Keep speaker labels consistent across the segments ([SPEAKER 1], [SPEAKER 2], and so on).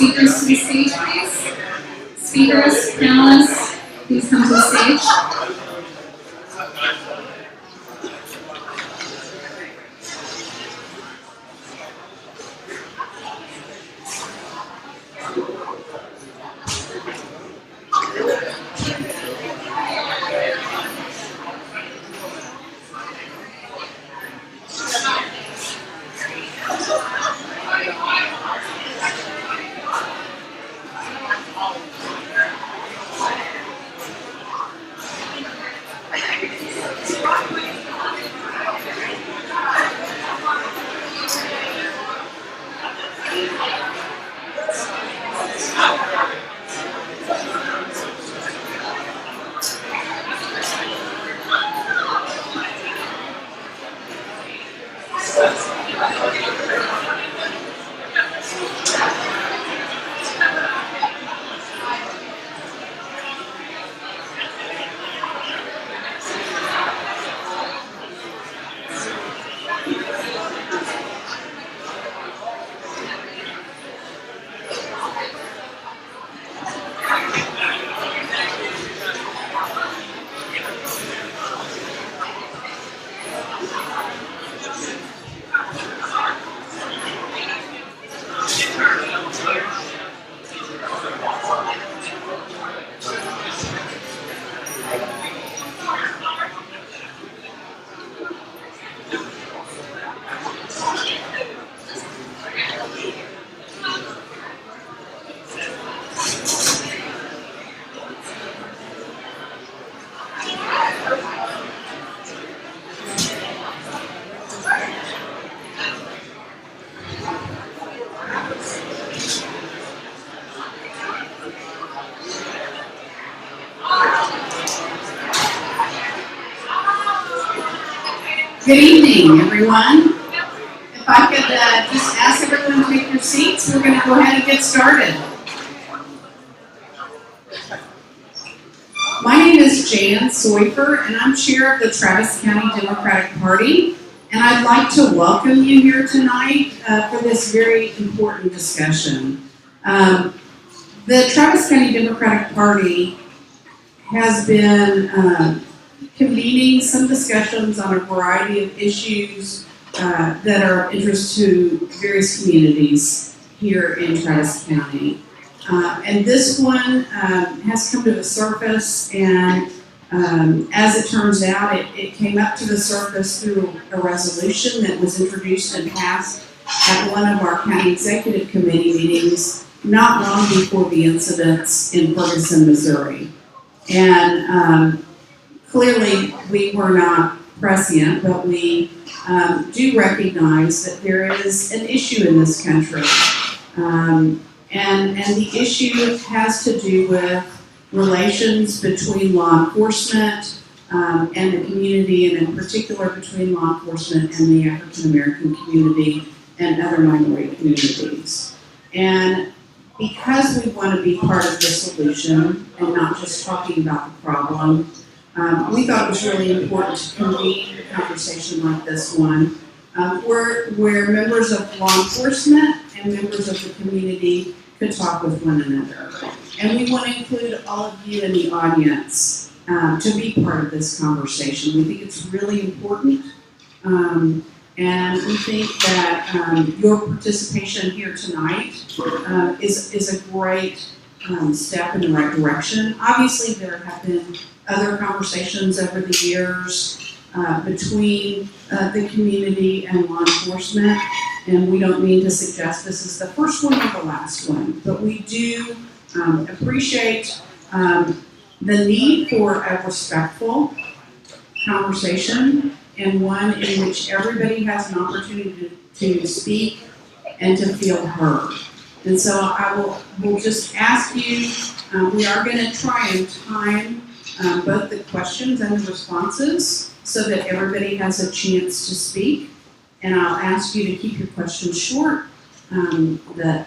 [SPEAKER 1] speakers to the stage, please. Speakers, panelists, please come to the stage. Good evening, everyone. If I could just ask everyone to take your seats, we're going to go ahead and get started. My name is Jan Soifer, and I'm chair of the Travis County Democratic Party, and I'd like to welcome you here tonight for this very important discussion. The Travis County Democratic Party has been convening some discussions on a variety of issues that are of interest to various communities here in Travis County. And this one has come to the surface, and as it turns out, it came up to the surface through a resolution that was introduced and passed at one of our county executive committee meetings not long before the incidents in Ferguson, Missouri. And clearly, we were not prescient, but we do recognize that there is an issue in this country. And the issue has to do with relations between law enforcement and the community, and in particular between law enforcement and the African American community and other minority communities. And because we want to be part of the solution and not just talking about the problem, we thought it was really important to convene a conversation like this one, where members of law enforcement and members of the community could talk with one another. And we want to include all of you in the audience to be part of this conversation. We think it's really important, and we think that your participation here tonight is a great step in the right direction. Obviously, there have been other conversations over the years between the community and law enforcement, and we don't mean to suggest this is the first one or the last one, but we do appreciate the need for a respectful conversation, and one in which everybody has an opportunity to speak and to feel heard. And so we'll just ask you, we are going to try and time both the questions and the responses so that everybody has a chance to speak. And I'll ask you to keep your questions short. The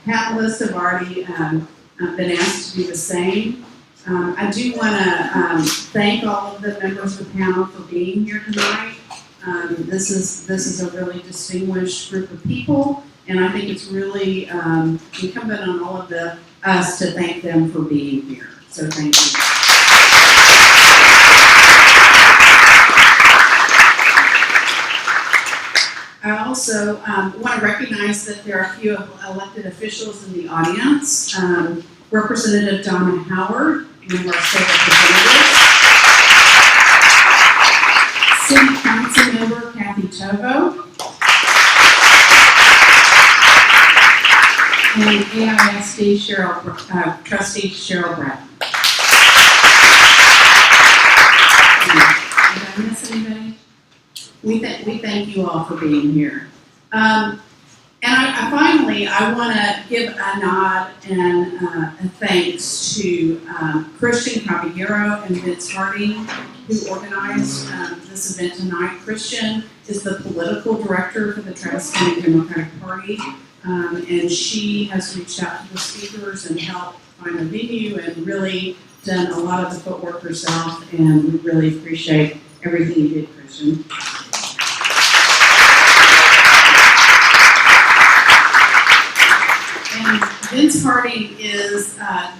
[SPEAKER 1] panelists have already been asked to do the same. I do want to thank all of the members of the panel for being here tonight. This is a really distinguished group of people, And I think it's really incumbent on all of us to thank them for being here. So thank you. I also want to recognize that there are a few elected officials in the audience. Representative Donna Howard, one of our state representatives. City Council Member Kathy Tovo. And AISD Trustee Cheryl Bratton. Did I miss anybody? We thank you all for being here. And I finally want to give a nod and a thanks to Christian Caballero and Vince Harding, who organized this event tonight. Christian is the political director for the Travis County Democratic Party, and she has reached out to the speakers and helped find a venue and really done a lot of the footwork herself, and we really appreciate everything you did, Christian. And Vince Harding is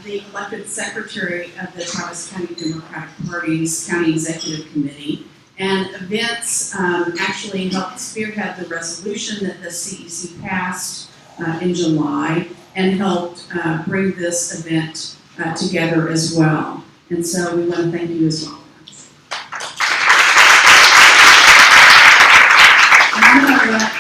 [SPEAKER 1] the elected secretary of the Travis County Democratic Party's County Executive Committee. And Vince actually helped spearhead the resolution that the CEC passed in July and helped bring this event together as well. And so we want to thank you as well. And I'm going to let,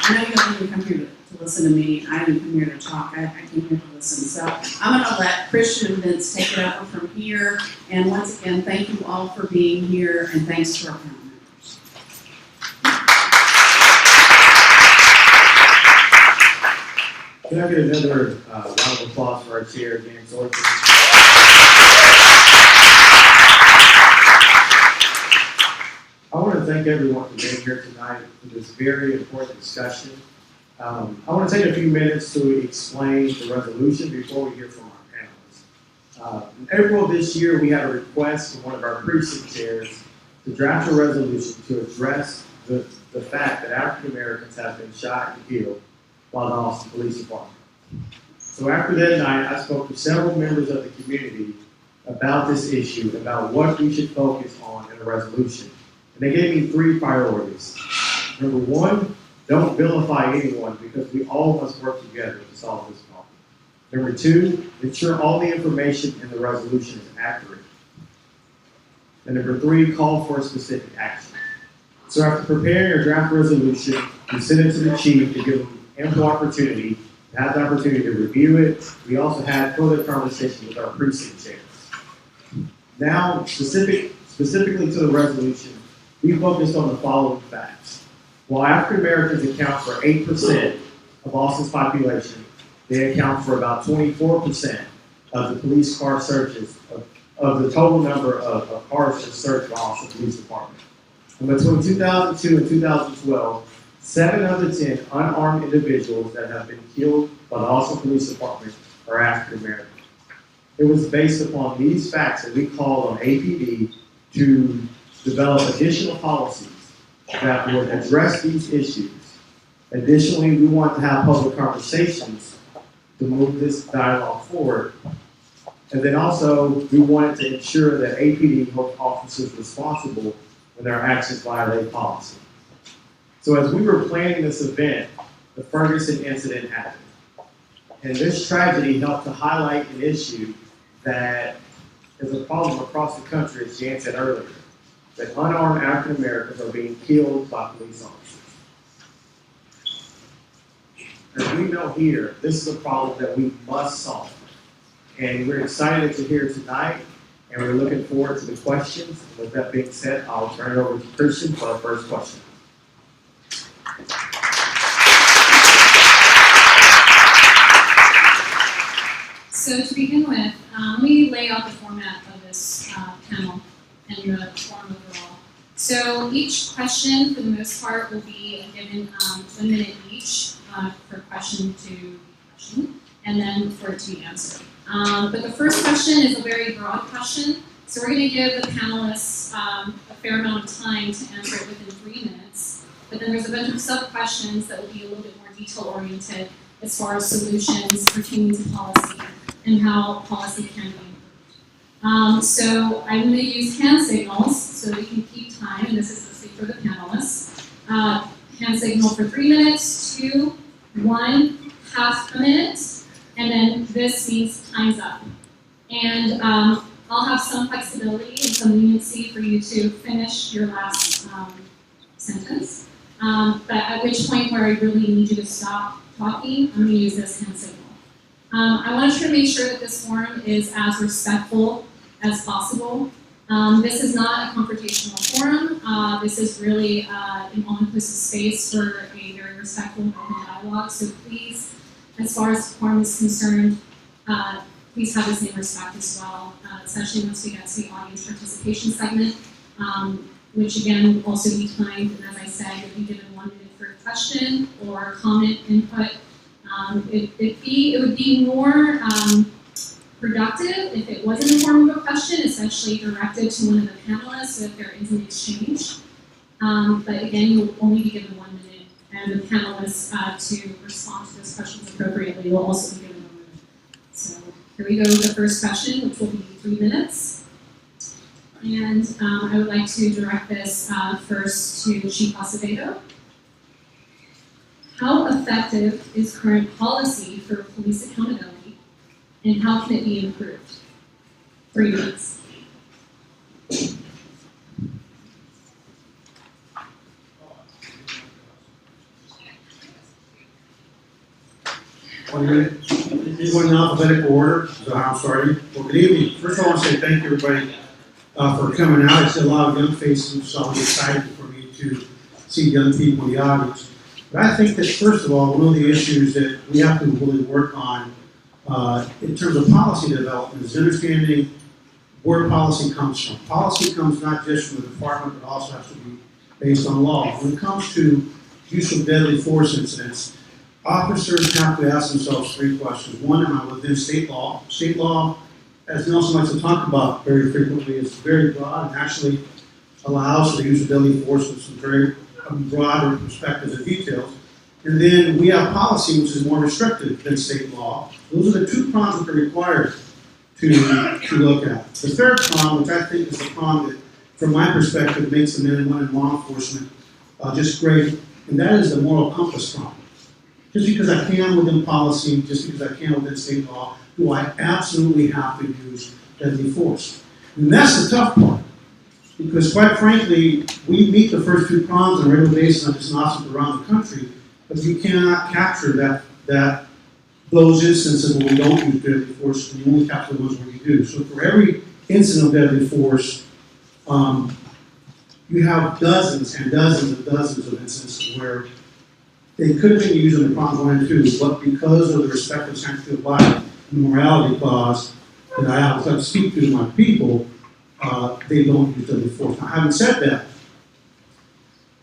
[SPEAKER 1] I know you didn't come here to listen to me. I didn't come here to talk. I came here to listen. So I'm going to let Christian and Vince take it over from here. And once again, thank you all for being here, and thanks to our panel members.
[SPEAKER 2] Can I get another round of applause for our chair, James Orton? I want to thank everyone for being here tonight for this very important discussion. I want to take a few minutes to explain the resolution before we hear from our panelists. In April of this year, we had a request from one of our precinct chairs to draft a resolution to address the fact that African Americans have been shot and killed by the Austin Police Department. So after that night, I spoke to several members of the community about this issue, about what we should focus on in a resolution. And they gave me 3 priorities. Number 1, don't vilify anyone, because we all must work together to solve this problem. Number 2, ensure all the information in the resolution is accurate. And number 3, call for a specific action. So after preparing our draft resolution, we sent it to the chief to give him ample opportunity to have the opportunity to review it. We also had further conversation with our precinct chairs. Now, specifically to the resolution, we focused on the following facts. While African Americans account for 8% of Austin's population, they account for about 24% of the police car searches, of the total number of cars searched by Austin Police Department. And between 2002 and 2012, 7 out of 10 unarmed individuals that have been killed by the Austin Police Department are African American. It was based upon these facts that we called on APD to develop additional policies that would address these issues. Additionally, we want to have public conversations to move this dialogue forward. And then also, we wanted to ensure that APD holds officers responsible when their actions violate policy. So as we were planning this event, the Ferguson incident happened. And this tragedy helped to highlight an issue that is a problem across the country, as Jan said earlier, that unarmed African Americans are being killed by police officers. As we know here, this is a problem that we must solve. And we're excited to hear tonight, and we're looking forward to the questions. And with that being said, I'll turn it over to Christian for our first question.
[SPEAKER 3] So to begin with, let me lay out the format of this panel and the forum overall. So each question, for the most part, will be given 1 minute each for question to question, and then for it to be answered. But the first question is a very broad question, so we're going to give the panelists a fair amount of time to answer it within 3 minutes. But then there's a bunch of sub-questions that will be a little bit more detail-oriented as far as solutions pertaining to policy and how policy can be improved. So I'm going to use hand signals so we can keep time, and this is mostly for the panelists. Hand signal for 3 minutes, 2, 1, half a minute, and then this means time's up. And I'll have some flexibility and some leniency for you to finish your last sentence. But at which point where I really need you to stop talking, I'm going to use this hand signal. I want to make sure that this forum is as respectful as possible. This is not a confrontational forum. This is really an all-inclusive space for a very respectful and open dialogue. So please, as far as the forum is concerned, please have the same respect as well, especially once we get to the audience participation segment, which again will also be timed. And as I said, you'll be given 1 minute for a question or comment input. It would be more productive if it was in the form of a question, essentially directed to one of the panelists so that there is an exchange. But again, you'll only be given 1 minute, and the panelists to respond to those questions appropriately will also be given 1 minute. So here we go with the first question, which will be 3 minutes. And I would like to direct this first to Chief Acevedo. How effective is current policy for police accountability, and how can it be improved? 3 minutes.
[SPEAKER 4] One minute. You're going in alphabetical order, so I'm sorry. Well, good evening. First of all, I want to say thank you, everybody, for coming out. I see a lot of young faces, so I'm excited for me to see young people in the audience. But I think that, first of all, one of the issues that we have to really work on in terms of policy development is understanding where policy comes from. Policy comes not just from the department, but also has to be based on law. When it comes to use of deadly force incidents, officers have to ask themselves 3 questions. One, am I within state law? State law, as Nelson likes to talk about very frequently, is very broad and actually allows for the use of deadly force with some very broader perspectives and details. And then we have policy, which is more restrictive than state law. Those are the 2 prongs that are required to look at. The third prong, which I think is the prong that, from my perspective, makes the men and women in law enforcement just great, and that is the moral compass prong. Just because I can within policy, just because I can within state law, do I absolutely have to use deadly force? And that's the tough part. Because quite frankly, we meet the first 2 prongs on a regular basis on just officers around the country, but you cannot capture those instances where we don't use deadly force, and you only capture the ones where you do. So for every incident of deadly force, you have dozens and dozens and dozens of instances where they could have been used in the prongs 1 and 2, but because of the respective scientific body and the morality clause that I have to speak to my people, they don't use deadly force. Now, having said that,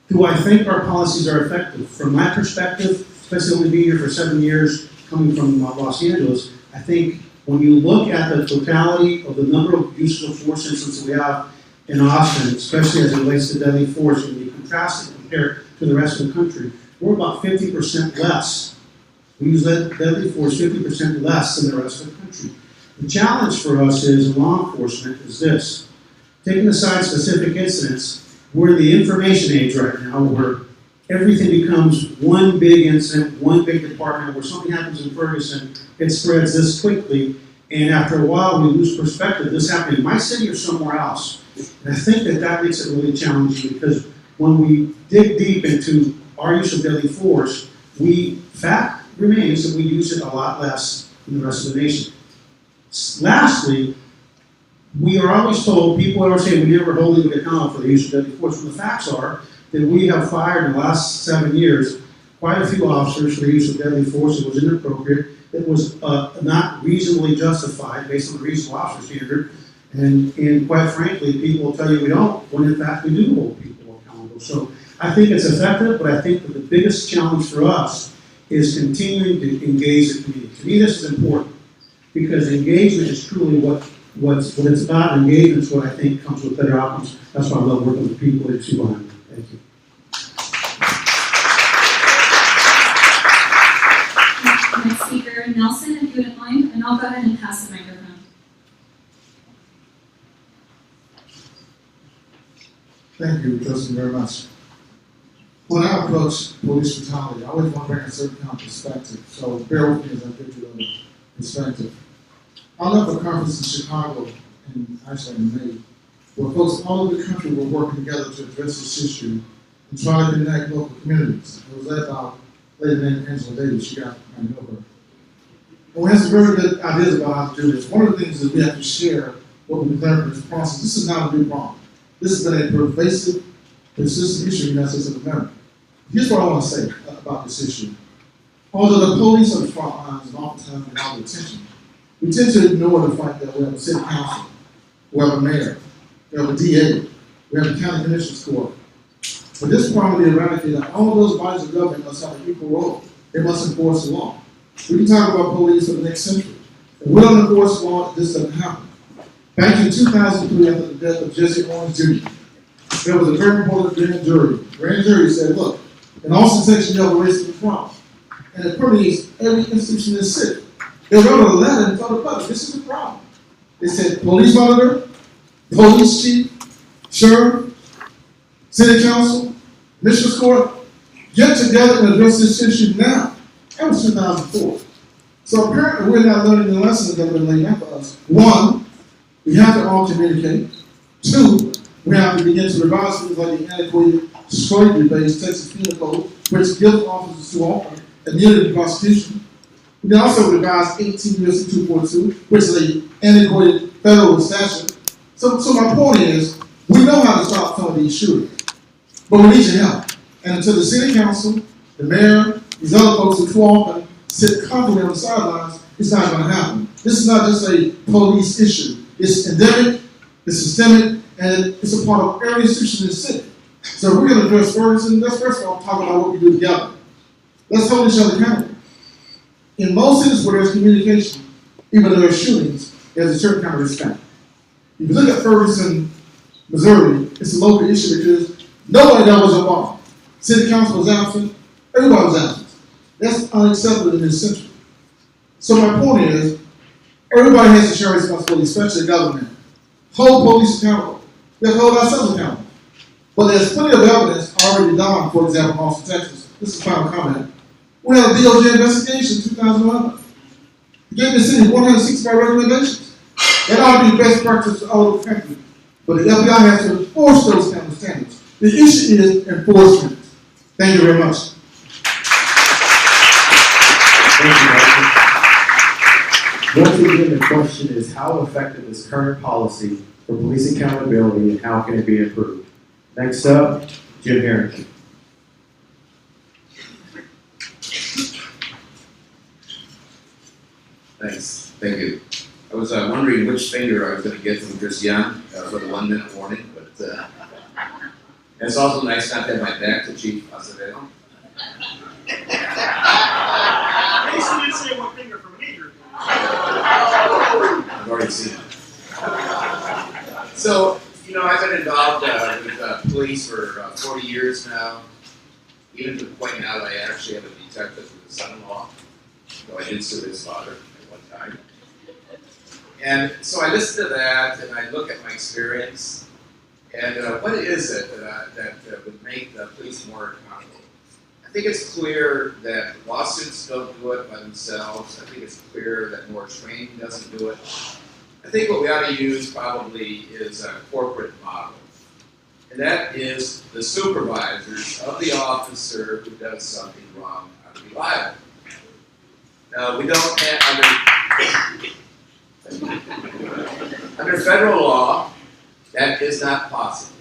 [SPEAKER 4] do I think our policies are effective? From my perspective, especially only being here for 7 years, coming from Los Angeles, I think when you look at the totality of the number of uses of force instances we have in Austin, especially as it relates to deadly force, when you contrast it and compare it to the rest of the country, we're about 50% less. We use deadly force 50% less than the rest of the country. The challenge for us is in law enforcement is this. Taking aside specific incidents, we're in the information age right now where everything becomes one big incident, one big department. Where something happens in Ferguson, it spreads this quickly, and after a while we lose perspective. This happened in my city or somewhere else. And I think that makes it really challenging because when we dig deep into our use of deadly force, fact remains that we use it a lot less than the rest of the nation. Lastly, we are always told, people always say we never hold anybody accountable for the use of deadly force. When the facts are that we have fired in the last 7 years quite a few officers for the use of deadly force that was inappropriate, that was not reasonably justified based on the reasonable officer standard, and quite frankly, people will tell you we don't, when in fact we do hold people accountable. So I think it's effective, but I think that the biggest challenge for us is continuing to engage the community. To me, this is important because engagement is truly what it's about. Engagement is what I think comes with better outcomes. That's why I love working with people that see behind me. Thank you.
[SPEAKER 3] Nelson, if you wouldn't mind, and I'll go ahead and pass the microphone.
[SPEAKER 5] Thank you, Trustee, very much. When I approach police brutality, I always want to bring a certain kind of perspective. So bear with me as I give you the perspective. I left a conference in Chicago, in May, where folks all over the country were working together to address this issue and try to connect local communities. It was led by a lady named Angela Davis. You guys might know her. And we have some very good ideas about how to do this. One of the things is we have to share what we've learned from this process. This is not a new problem. This has been a pervasive, persistent issue in the United States of America. Here's what I want to say about this issue. Although the police are the front lines and oftentimes we have the attention, we tend to ignore the fact that we have a city council, we have a mayor, we have a DA, we have a county commissioner's court. For this problem to be eradicated, all of those bodies of government must have an equal role. They must enforce the law. We can talk about police for the next century. If we don't enforce the law, this doesn't happen. Back in 2003, after the death of Jesse Owens Jr., there was a very important grand jury. The grand jury said, look, in Austin, Texas, you have a racial problem. And it permeates every institution in the city. They wrote a letter and told the public, this is the problem. They said, police auditor, police chief, sheriff, city council, commissioner's court, get together and address this issue now. That was 2004. So apparently we're not learning the lessons that have been laid out for us. One, we have to all communicate. Two, we have to begin to revise things like the antiquated, slavery-based Texas Penal Code, which gives officers too often immunity from prosecution. We can also revise 18 U.S.C. 242, which is an antiquated federal statute. So my point is, we know how to stop some of these shootings, but we need your help. And until the city council, the mayor, these other folks who too often sit comfortably on the sidelines, it's not going to happen. This is not just a police issue. It's endemic, it's systemic, and it's a part of every institution in the city. So we're going to address Ferguson. Let's first of all talk about what we do together. Let's hold each other accountable. In most cities where there's communication, even though there's shootings, there's a certain kind of respect. If you look at Ferguson, Missouri, it's a local issue because nobody there was involved. City council was absent, everybody was absent. That's unacceptable in this century. So my point is, everybody has to share responsibility, especially the government. Hold police accountable. We have to hold ourselves accountable. But there's plenty of evidence already done, for example, in Austin, Texas. This is a final comment. We had a DOJ investigation in 2011. It gave the city 165 recommendations. That ought to be best practice all over the country. But the FBI has to enforce those kind of standards. The issue is enforcement. Thank you very much.
[SPEAKER 2] Thank you, Michael. Once again, the question is, how effective is current policy for police accountability and how can it be improved? Next up, Jim Harrington.
[SPEAKER 6] Thanks. Thank you. I was wondering which finger I was going to get from Chris Young for the 1 minute warning, but it's also nice not to have my back to Chief Acevedo.
[SPEAKER 2] At least you didn't say one finger from me.
[SPEAKER 6] I've already seen it. So, I've been involved with police for 40 years now. Even to the point now that I actually have a detective with a son-in-law, though I did sue his father at one time. And so I listen to that and I look at my experience and what is it that would make the police more accountable? I think it's clear that lawsuits don't do it by themselves. I think it's clear that more training doesn't do it. I think what we ought to use probably is a corporate model. And that is the supervisors of the officer who does something wrong ought to be liable. Now, we don't have, under federal law, that is not possible.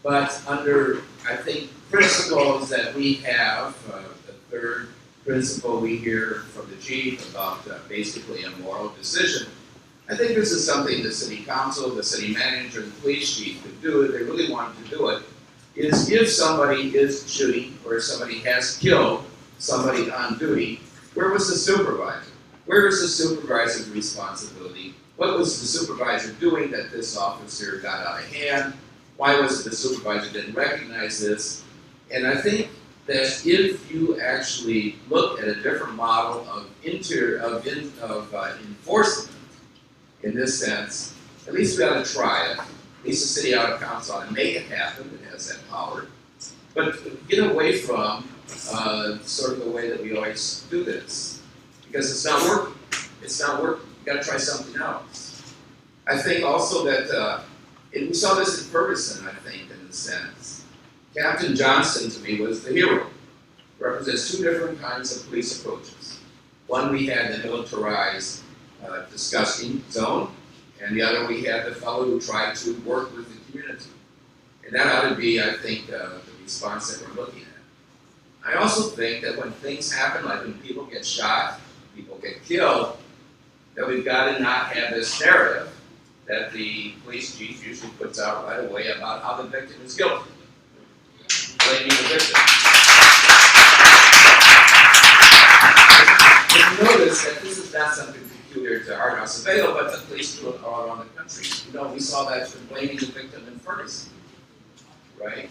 [SPEAKER 6] But under, I think, principles that we have, the third principle we hear from the chief about basically a moral decision, I think this is something the city council, the city manager, and the police chief could do if they really wanted to do it, is if somebody is shooting or if somebody has killed somebody on duty, where was the supervisor? Where is the supervisor's responsibility? What was the supervisor doing that this officer got out of hand? Why was it the supervisor didn't recognize this? And I think that if you actually look at a different model of enforcement, in this sense, at least we ought to try it. At least the city ought to council ought to make it happen. It has that power. But get away from sort of the way that we always do this, because it's not working. It's not working. You got to try something else. I think also that and we saw this in Ferguson. I think in a sense, Captain Johnson to me was the hero. Represents two different kinds of police approaches. One, we had the militarized, disgusting zone, and the other we had the fellow who tried to work with the community. And that ought to be, I think, the response that we're looking at. I also think that when things happen, like when people get shot, people get killed, that we've got to not have this narrative that the police chief usually puts out right away about how the victim is guilty. Blaming the victim. If you notice that this is not something peculiar to our house of Vale, but the police do it all around the country. You know, we saw that for blaming the victim in Ferguson, right?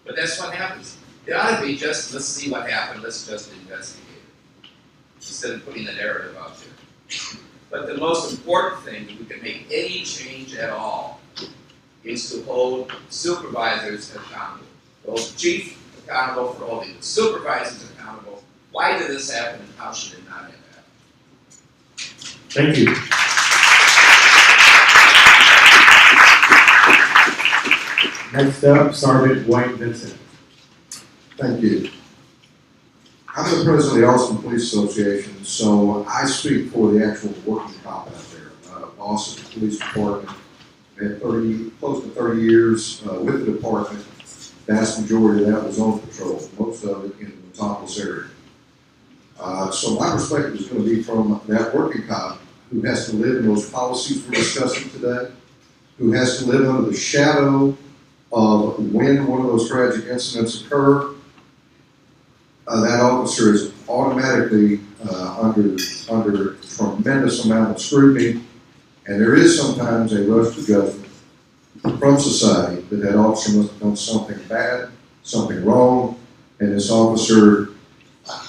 [SPEAKER 6] But that's what happens. It ought to be just, let's see what happened, let's just investigate it, instead of putting the narrative out there. But the most important thing that we can make any change at all is to hold supervisors accountable. Hold the chief accountable for holding the supervisors accountable. Why did this happen and how should it not have happened?
[SPEAKER 2] Thank you. Next up, Sergeant Wayne Vincent.
[SPEAKER 7] Thank you. I'm the president of the Austin Police Association, so I speak for the actual working cop out there. Austin Police Department, had close to 30 years with the department. Vast majority of that was on patrol, most of it in the Metropolis area. So my perspective is going to be from that working cop who has to live in those policies we're discussing today, who has to live under the shadow of when one of those tragic incidents occur. That officer is automatically under tremendous amount of scrutiny, and there is sometimes a rush to judgment from society that officer must have done something bad, something wrong, and this officer,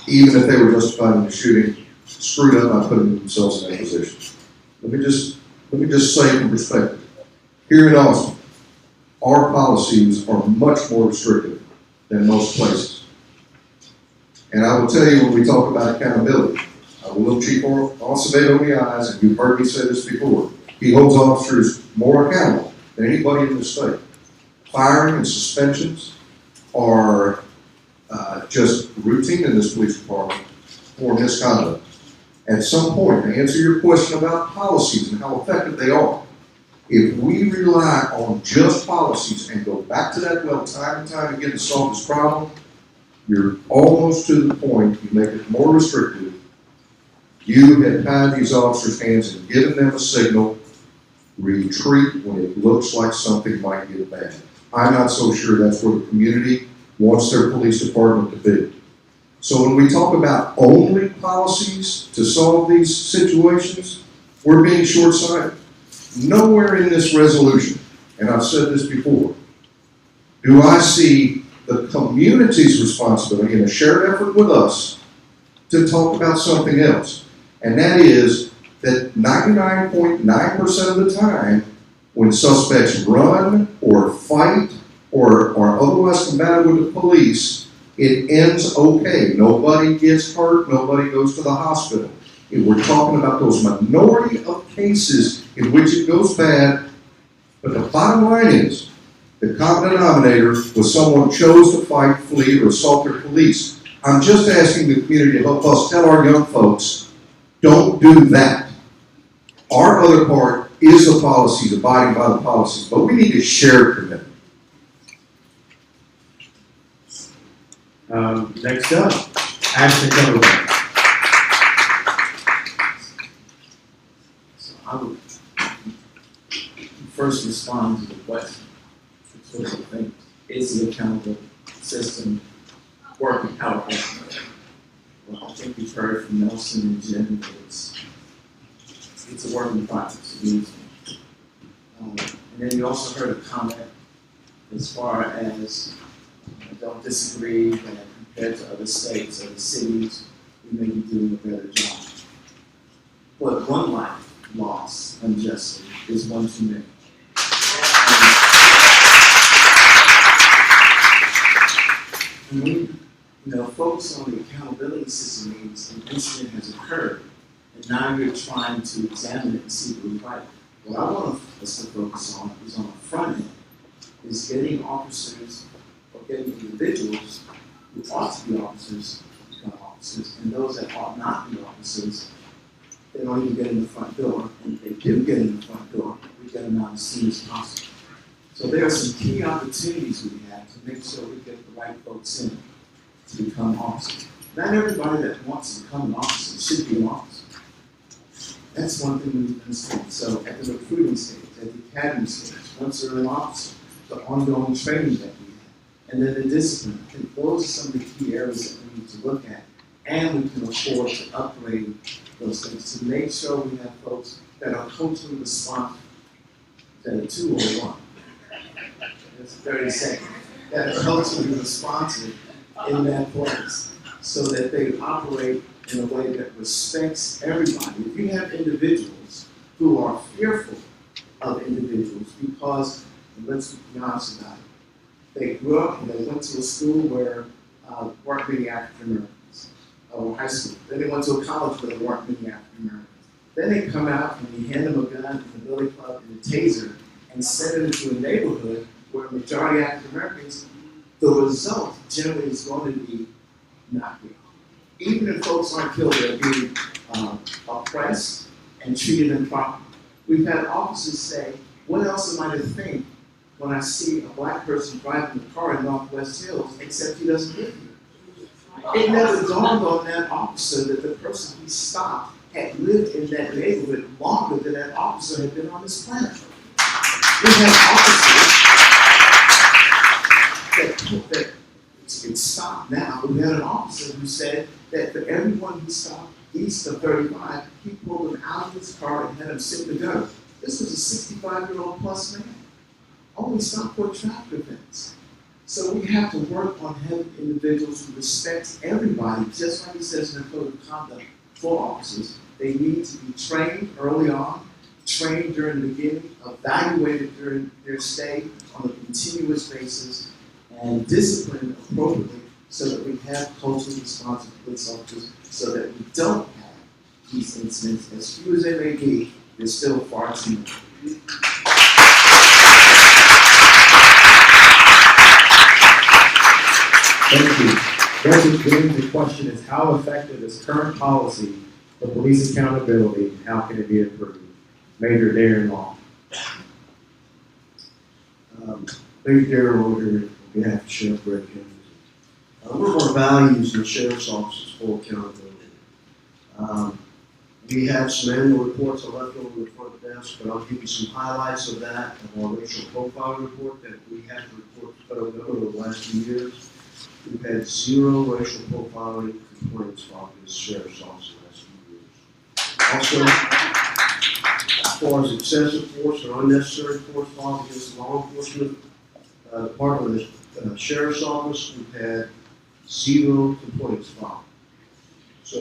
[SPEAKER 7] even if they were justified in the shooting, screwed up by putting themselves in that position. Let me just say from perspective, here in Austin, our policies are much more restrictive than most places. And I will tell you, when we talk about accountability, I will look Chief Acevedo in the eyes, and you've heard me say this before. He holds officers more accountable than anybody in the state. Firing and suspensions are just routine in this police department for misconduct. At some point, to answer your question about policies and how effective they are, if we rely on just policies and go back to that well time and time again to solve this problem, you're almost to the point, you make it more restrictive. You have tied these officers' hands and given them a signal, retreat when it looks like something might get bad. I'm not so sure that's where the community wants their police department to be. So when we talk about only policies to solve these situations, we're being short-sighted. Nowhere in this resolution, and I've said this before, do I see the community's responsibility in a shared effort with us to talk about something else. And that is that 99.9% of the time, when suspects run or fight or are otherwise combative with the police, it ends okay. Nobody gets hurt, nobody goes to the hospital. If we're talking about those minority of cases in which it goes bad, but the bottom line is, the common denominator was someone chose to fight, flee, or assault their police. I'm just asking the community to help us tell our young folks, don't do that. Our other part is the policies, abiding by the policies, but we need to share commitment.
[SPEAKER 2] Next up, Ashton Cumberland.
[SPEAKER 8] So I would first respond to the question. What do you think? Is the accountable system working out? Well, I think we've heard from Nelson and Jim that it's a work in progress. And then you also heard a comment as far as I don't disagree that compared to other states, other cities, we may be doing a better job. But one life lost unjustly is one too many. And we focus on the accountability system means an incident has occurred, and now you're trying to examine it and see what was right. What I want us to focus on is on the front end, is getting officers or getting individuals who ought to be officers become officers, and those that ought not be officers, they don't even get in the front door, and if they do get in the front door, we get them out as soon as possible. So there are some key opportunities we have to make sure we get the right folks in to become officers. Not everybody that wants to become an officer should be an officer. That's one thing we need to understand. So at the recruiting stage, at the academy stage, once they're an officer, the ongoing training that we have, and then the discipline. I think those are some of the key areas that we need to look at. And we can afford to upgrade those things to make sure we have folks that are culturally responsive. That are 2 or 1. That's 30 seconds. That are culturally responsive in that place so that they operate in a way that respects everybody. If you have individuals who are fearful of individuals because, and let's be honest about it, they grew up and they went to a school where weren't many African Americans, or high school. Then they went to a college where there weren't many African Americans. Then they come out and you hand them a gun and a billy club and a taser and send it into a neighborhood where a majority of African Americans, the result generally is going to be not good. Even if folks aren't killed, they're being oppressed and treated improperly. We've had officers say, what else am I to think when I see a black person driving a car in Northwest Hills, except he doesn't live here? It never dawned on that officer that the person he stopped had lived in that neighborhood longer than that officer had been on this planet. We have officers that it's stopped now. We had an officer who said that for everyone he stopped east of 35, he pulled him out of his car and had him sit in the gutter. This was a 65-year-old plus man. Only stopped for traffic events. So we have to work on having individuals who respect everybody, just like it says in the code of conduct for officers. They need to be trained early on, trained during the beginning, evaluated during their stay on a continuous basis, and disciplined appropriately so that we have culturally responsive police officers so that we don't have these incidents. As few as they may be, they're still far too many.
[SPEAKER 2] Thank you. The question is, how effective is current policy for police accountability and how can it be improved? Major Darren Long.
[SPEAKER 9] Major Darren Long here on behalf of Sheriff Greg Kennedy. One of our values in the Sheriff's Office is full accountability. We have some annual reports I left over the front desk, but I'll give you some highlights of that, of our racial profile report that we had to report to federal government over the last few years. We've had 0 racial profiling complaints filed against the Sheriff's Office in the last few years. Also, as far as excessive force or unnecessary force filed against the law enforcement department of the Sheriff's Office, we've had 0 complaints filed. So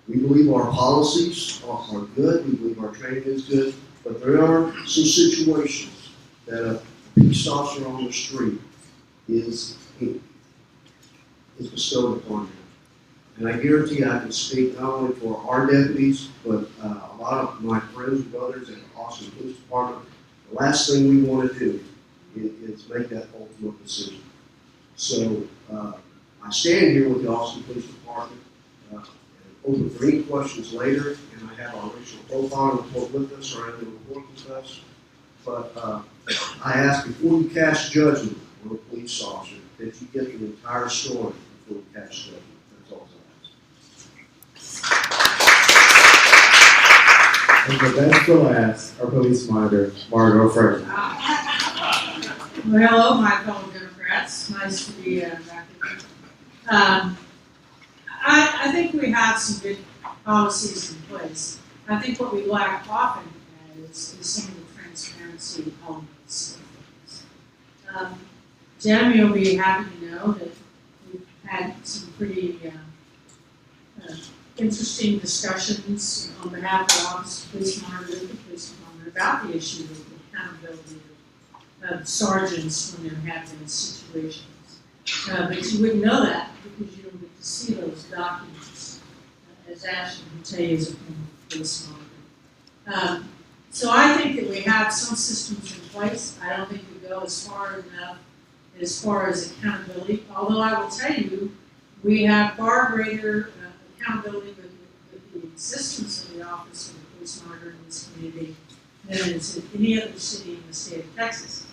[SPEAKER 9] we believe our policies are good, we believe our training is good, but there are some situations that a peace officer on the street is bestowed upon him. And I guarantee I can speak not only for our deputies, but a lot of my friends and brothers in the Austin Police Department. The last thing we want to do is make that ultimate decision. So I stand here with the Austin Police Department, open for any questions later, and I have our racial profile report with us, or annual report with us. But I ask before you cast judgment on a police officer that you get the entire story before you cast judgment. That's all I ask.
[SPEAKER 2] And the best for last, our police monitor, Margot Fraser.
[SPEAKER 10] Well, hello, my fellow Democrats. Nice to be back with you. I think we have some good policies in place. I think what we lack often is some of the transparency elements of things. Jen, you'll be happy to know that we've had some pretty interesting discussions on behalf of the Office of Police Monitor and the Police Department about the issue of the accountability of sergeants when they're having situations. But you wouldn't know that because you don't get to see those documents, as Ashton can tell you as a former police monitor. So I think that we have some systems in place. I don't think we go as far enough as far as accountability, although I will tell you, we have far greater accountability with the existence of the Office of the Police Monitor in this community than is in any other city in the state of Texas.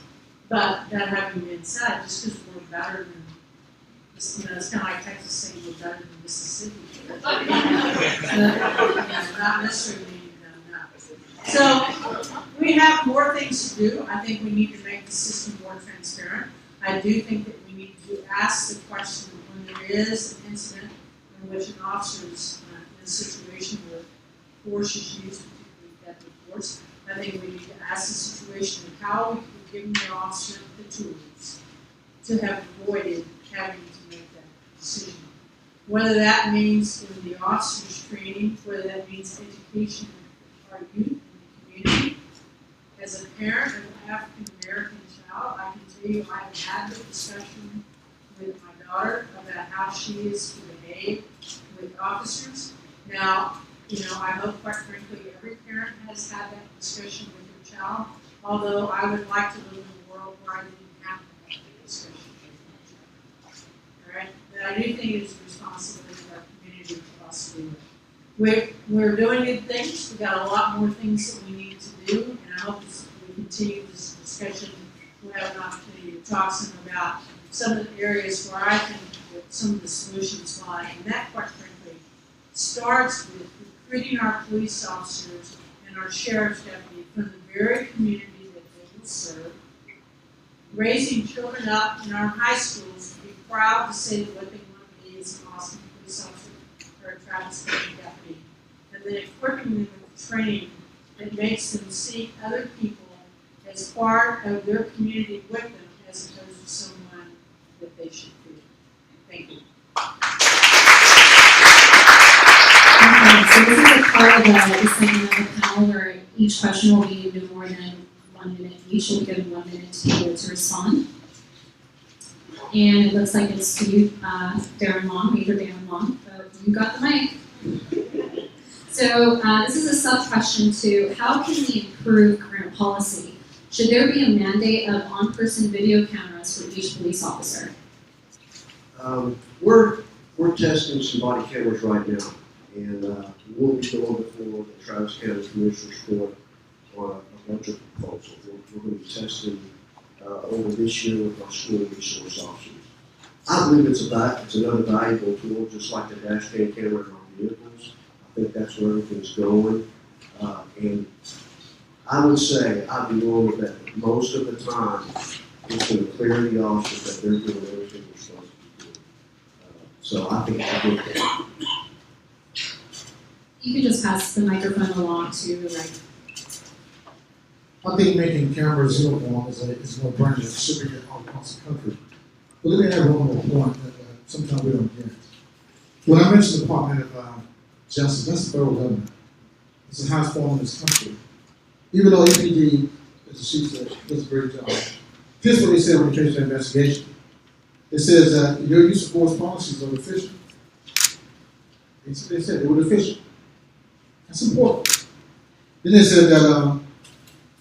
[SPEAKER 10] But that having been said, just because we're better than, it's kind of like Texas saying we're better than Mississippi. Not necessarily meaning that. So we have more things to do. I think we need to make the system more transparent. I do think that we need to ask the question when there is an incident in which an officer is in a situation where force is used, particularly deadly force. I think we need to ask the situation of how we can give the officer the tools to have avoided having to make that decision. Whether that means in the officer's training, whether that means education of our youth in the community. As a parent of an African American child, I can tell you I've had the discussion with my daughter about how she is to behave with officers. Now, I hope, quite frankly, every parent has had that discussion with their child, although I would like to live in a world where I didn't have to have that discussion with my child. All right? But I do think it's a responsibility of our community for us to do it. We're doing good things. We've got a lot more things that we need to do, and I hope as we continue this discussion, we'll have an opportunity to talk some about some of the areas where I think that some of the solutions lie, and that, quite frankly, starts with recruiting our police officers and our sheriff's deputy from the very community that they will serve, raising children up in our high schools to be proud to say what they want to be as an awesome police officer or a Travis County deputy, and then equipping them with training that makes them see other people as part of their community with them as opposed to someone that they should be. Thank you.
[SPEAKER 3] Okay, so this is a part of the segment of the panel where each question will be no more than 1 minute each. We'll be given 1 minute to be able to respond. And it looks like it's to you, Darren Long, Major Darren Long, but you got the mic. So this is a sub-question to how can we improve current policy? Should there be a mandate of on-person video cameras for each police officer?
[SPEAKER 9] We're testing some body cameras right now, and we'll be going before the Travis County Commissioner's Court on a bunch of proposals. We're going to be testing over this year with our school resource officers. I believe it's another valuable tool, just like the dash cam camera in our vehicles. I think that's where everything's going, and I would say I'd be willing to bet that most of the time it's going to clear the officers that they're doing everything they're supposed to be doing. So I think it's a good thing.
[SPEAKER 3] You can just pass the microphone along to the right.
[SPEAKER 5] I think making cameras uniform is a no-brainer. It should be all across the country. But let me add one more point that sometimes we don't get. When I mentioned the Department of Justice, that's the federal government. It's the highest form in this country. Even though EPD, as the chief said, does a great job. Here's what they said when it came to the investigation. It says that your use of force policies are deficient. They said they were deficient. That's important. Then they said that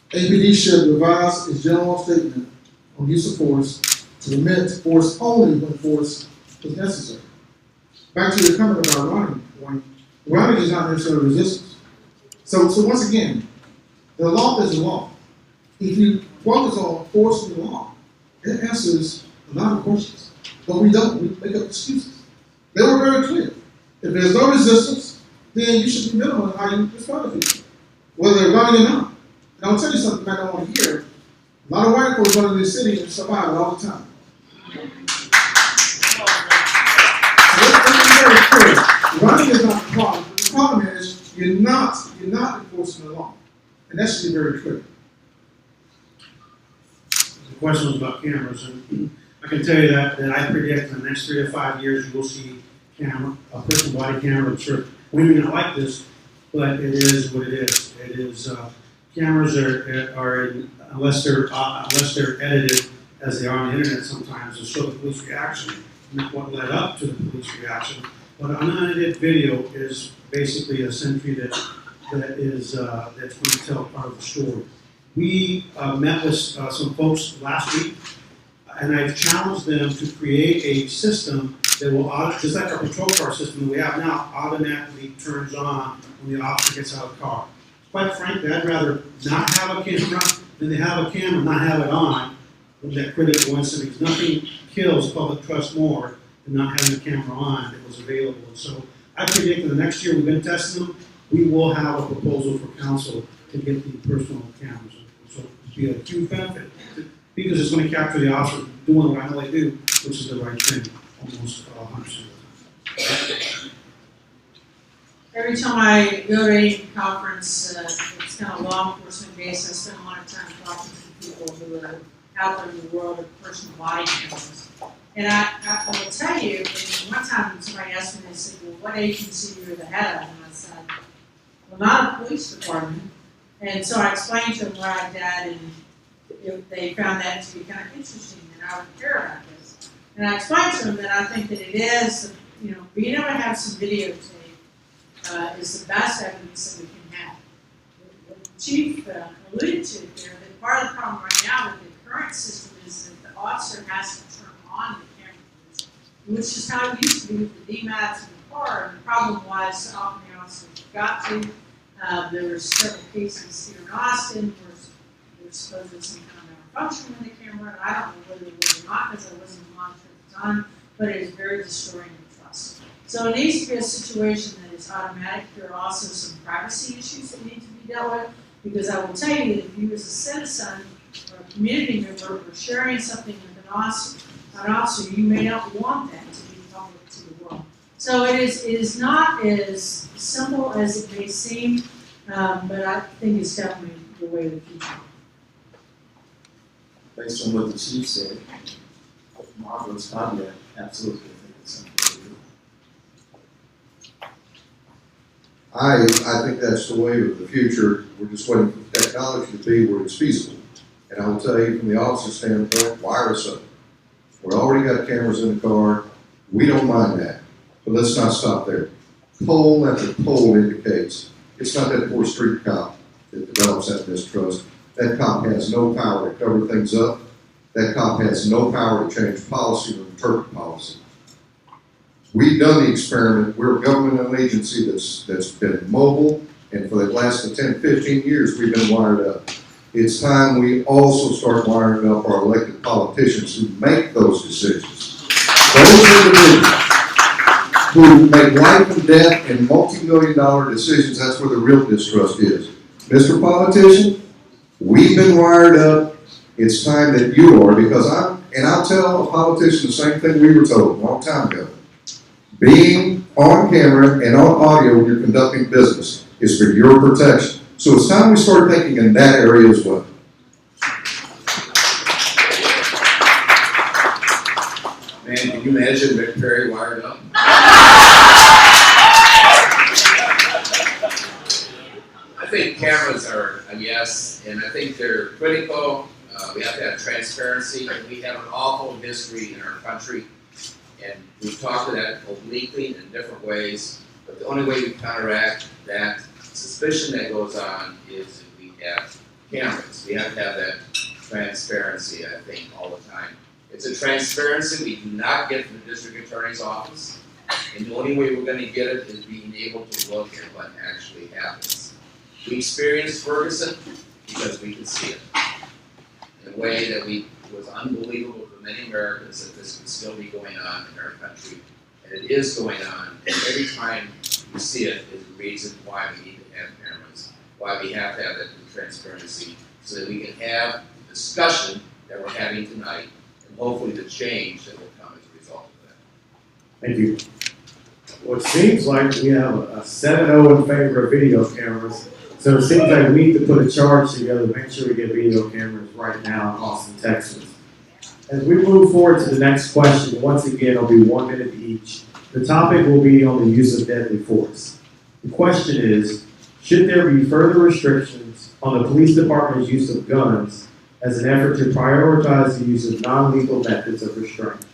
[SPEAKER 5] APD should revise its general statement on use of force to permit force only when force is necessary. Back to the comment about running point, running is not necessarily resistance. So once again, the law is the law. If you focus on forcing the law, it answers a lot of questions. But we don't. We make up excuses. They were very clear. If there's no resistance, then you should be minimal in how you respond to people, whether they're running or not. And I'll tell you something I don't want to hear. A lot of white folks run in this city and survive it all the time. So let's be very clear. Running is not the problem. The problem is you're not enforcing the law. And that should be very clear.
[SPEAKER 4] The question was about cameras, and I can tell you that I predict in the next 3 to 5 years, you will see a personal body camera. I'm sure we may not like this, but it is what it is. It is, cameras are unless they're edited as they are on the internet sometimes to show the police reaction, not what led up to the police reaction. But an unedited video is basically a sentry that's going to tell part of the story. We met with some folks last week, and I've challenged them to create a system that will, just like our patrol car system that we have now, automatically turns on when the officer gets out of the car. Quite frankly, I'd rather not have a camera than to have a camera and not have it on when that critical incident. Because nothing kills public trust more than not having a camera on that was available. And so I predict in the next year, we've been testing them, we will have a proposal for council to get the personal cameras. So it'll be a huge benefit because it's going to capture the officer doing what I know they do, which is the right thing, almost 100% of the time.
[SPEAKER 10] Every time I go to any conference, it's kind of law enforcement based, I spend a lot of time talking to people who are out there in the world of personal body cameras. And I will tell you, and one time somebody asked me, they said, well, what agency you're the head of? And I said, well, not a police department. And so I explained to them what I did, and they found that to be kind of interesting, and I would care about this. And I explained to them that I think that it is, being able to have some videotape is the best evidence that we can have. What the chief alluded to there, that part of the problem right now with the current system is that the officer has to turn on the cameras, which is how it used to be with the DMATs in the car. And the problem was often the officer forgot to. There were several cases here in Austin where there was supposedly some kind of malfunction with the camera, and I don't know whether it was or not because I wasn't monitoring at the time, but it is very destroying the trust. So it needs to be a situation that is automatic. There are also some privacy issues that need to be dealt with, because I will tell you that if you as a citizen or a community member are sharing something with an officer, you may not want that to be public to the world. So it is not as simple as it may seem, but I think it's definitely the way of the future.
[SPEAKER 8] Based on what the chief said, Margaret's probably absolutely think it's something to do.
[SPEAKER 7] I think that's the way of the future. We're just waiting for the technology to be where it's feasible. And I will tell you from the officer standpoint, wire us up. We already got cameras in the car. We don't mind that. But let's not stop there. Poll after poll indicates it's not that poor street cop that develops that mistrust. That cop has no power to cover things up. That cop has no power to change policy or interpret policy. We've done the experiment. We're a governmental agency that's been mobile, and for the last 10, 15 years, we've been wired up. It's time we also start wiring up our elected politicians who make those decisions. Those individuals who make life and death and multi-million-dollar decisions, that's where the real distrust is. Mr. Politician, we've been wired up. It's time that you are, because I'll tell a politician the same thing we were told a long time ago. Being on camera and on audio when you're conducting business is for your protection. So it's time we start thinking in that area as well.
[SPEAKER 6] Man, can you imagine Rick Perry wired up? I think cameras are a yes, and I think they're critical. We have to have transparency, and we have an awful history in our country, and we've talked to that obliquely in different ways, but the only way we counteract that suspicion that goes on is if we have cameras. We have to have that transparency, I think, all the time. It's a transparency we do not get from the district attorney's office, and the only way we're going to get it is being able to look at what actually happens. We experienced Ferguson because we could see it in a way that was unbelievable for many Americans that this could still be going on in our country, and it is going on. And every time we see it is a reason why we need to have cameras, why we have to have that transparency, so that we can have the discussion that we're having tonight, and hopefully the change that will come as a result of that.
[SPEAKER 2] Thank you. Well, it seems like we have a 7-0 in favor of video cameras. So it seems like we need to put a charge together to make sure we get video cameras right now in Austin, Texas. As we move forward to the next question, once again, it'll be 1 minute each. The topic will be on the use of deadly force. The question is, should there be further restrictions on the police department's use of guns as an effort to prioritize the use of non-lethal methods of restraint?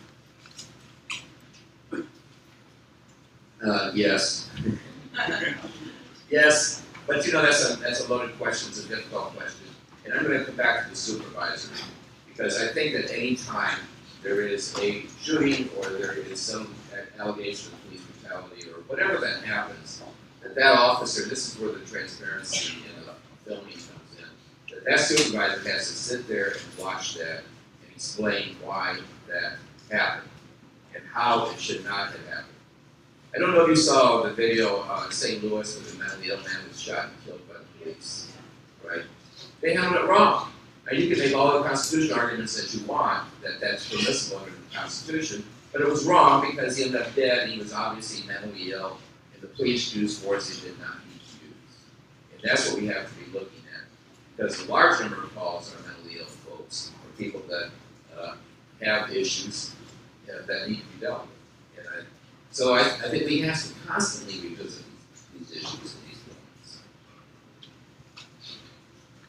[SPEAKER 6] Yes. Yes, but you know, that's a loaded question, it's a difficult question. And I'm gonna come back to the supervisor, because I think that any time there is a shooting or there is some allegation of police brutality or whatever that happens, that officer, this is where the transparency in the filming comes in, that supervisor has to sit there and watch that and explain why that happened and how it should not have happened. I don't know if you saw the video in St. Louis where the mentally ill man was shot and killed by the police, right? They handled it wrong. Now you can make all the constitutional arguments that you want, that that's permissible under the Constitution, but it was wrong because he ended up dead, he was obviously mentally ill, and the police used force he did not need to use. And that's what we have to be looking at, because a large number of calls are mentally ill folks, or people that have issues that need to be dealt with. So I think we have to constantly revisit these issues and these points.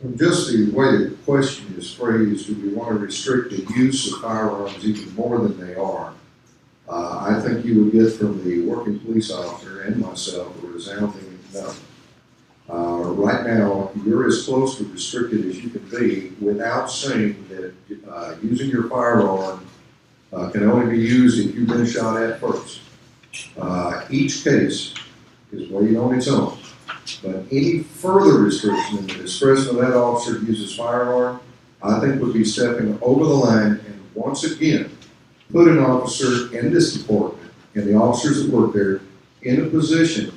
[SPEAKER 7] And just the way the question is phrased, do we want to restrict the use of firearms even more than they are? I think you would get from the working police officer and myself a resounding no. Right now, you're as close to restricted as you can be without saying that using your firearm can only be used if you've been shot at first. Each case is weighed on its own, but any further restriction in the discretion of that officer to use his firearm, I think would be stepping over the line and once again put an officer in this department and the officers that work there in a position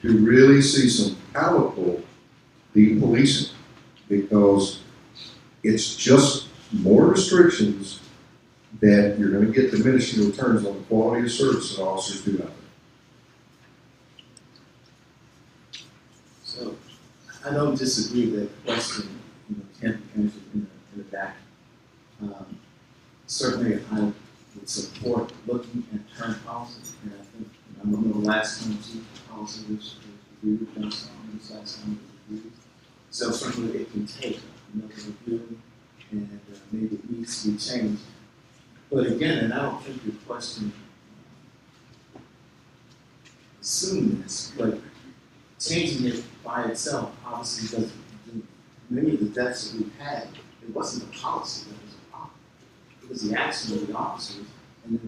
[SPEAKER 7] to really see some palatable depolicing, because it's just more restrictions that you're going to get diminishing returns on the quality of service that officers do out there.
[SPEAKER 8] So, I don't disagree that the question, can't be answered in the back. Certainly, I would support looking at current policy, and I think, I don't know the last time the policy was reviewed, this last time it was reviewed. So certainly it can take another review, and maybe it needs to be changed. But again, and I don't think your question assumes this, but changing it by itself obviously doesn't do. Many of the deaths that we've had, it wasn't the policy that was a problem. It was the action of the officers, and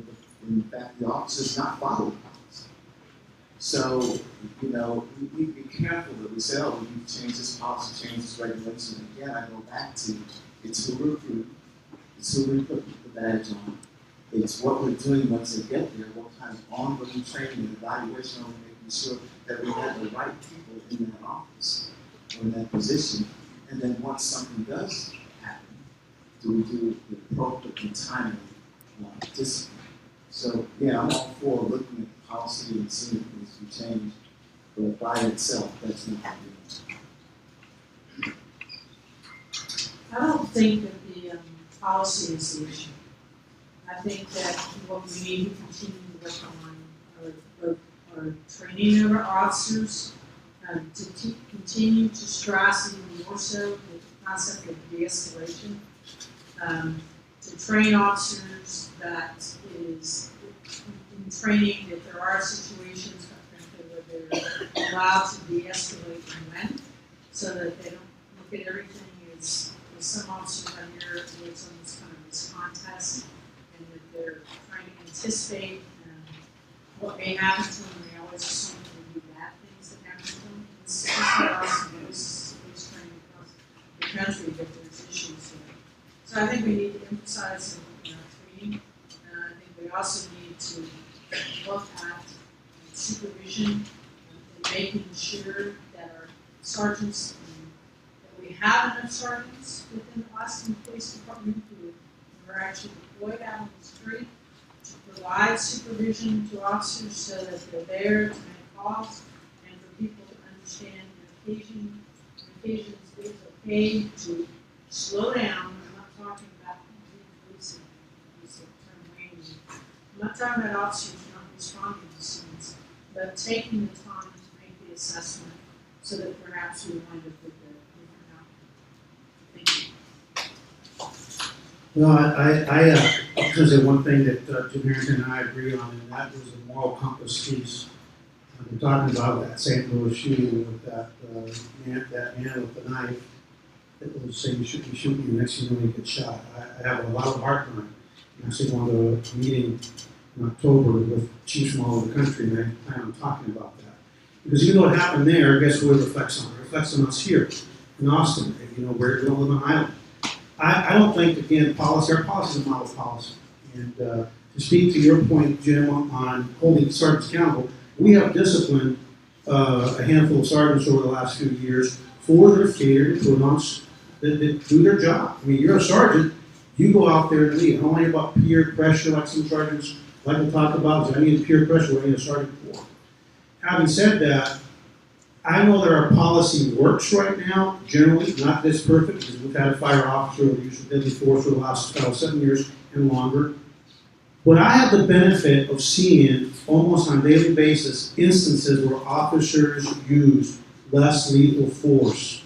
[SPEAKER 8] in fact, the officers not following policy. So, we need to be careful that we say, oh, we need to change this policy, change this regulation. And again, I go back to, it's who we recruit, it's who we put the badge on. It's what we're doing once they get there, what kind of ongoing training and evaluation on making sure that we have the right people in that office or in that position. And then once something does happen, do we do the appropriate and timely discipline? So, yeah, I'm all for looking at the policy and seeing if things can change, but by itself, that's not what we do.
[SPEAKER 10] I don't think that the policy is the issue. I think that what we need to continue to work on are training of our officers, to continue to stress even more so the concept of de-escalation, to train officers that is in training that there are situations where they're allowed to de-escalate and when, so that they don't look at everything as some officers on here where it's almost kind of this contest, and that they're trying to anticipate what may happen to them. They always assume it will be bad things that happen to them. This is what also knows police training across the country that there's issues there. So I think we need to emphasize in our training. I think we also need to look at supervision and making sure that our sergeants, that we have enough sergeants within the Austin Police Department who are actually deployed out on the street to provide supervision to officers so that they're there to make calls and for people to understand the occasions it's okay to slow down. I'm not talking about policing, I'm not talking about officers not responding to scenes, but taking the time to make the assessment so that perhaps we wind up with a different outcome. Thank you.
[SPEAKER 4] Well, I was say one thing that Jim Harrington and I agree on, and that was the moral compass piece. We're talking about that St. Louis shooting with that man with the knife that was saying you shouldn't shoot me, next thing you know, you get shot. I have a lot of heartburn. I actually went to a meeting in October with chiefs from all over the country, and I plan on talking about that. Because even though it happened there, guess what it reflects on? It reflects on us here in Austin. You know, we don't live on an island. I don't think, again, our policy is a model policy. And to speak to your point, Jim, on holding sergeants accountable, we have disciplined a handful of sergeants over the last few years for their failure to announce that do their job. I mean, you're a sergeant, you go out there and lead. I don't worry about peer pressure like some sergeants like to talk about. I need peer pressure, what I need a sergeant for. Having said that, I know that our policy works right now, generally, not this perfect, because we've had a fire officer who used deadly force for the last 7 years and longer. But I have the benefit of seeing, almost on a daily basis, instances where officers use less lethal force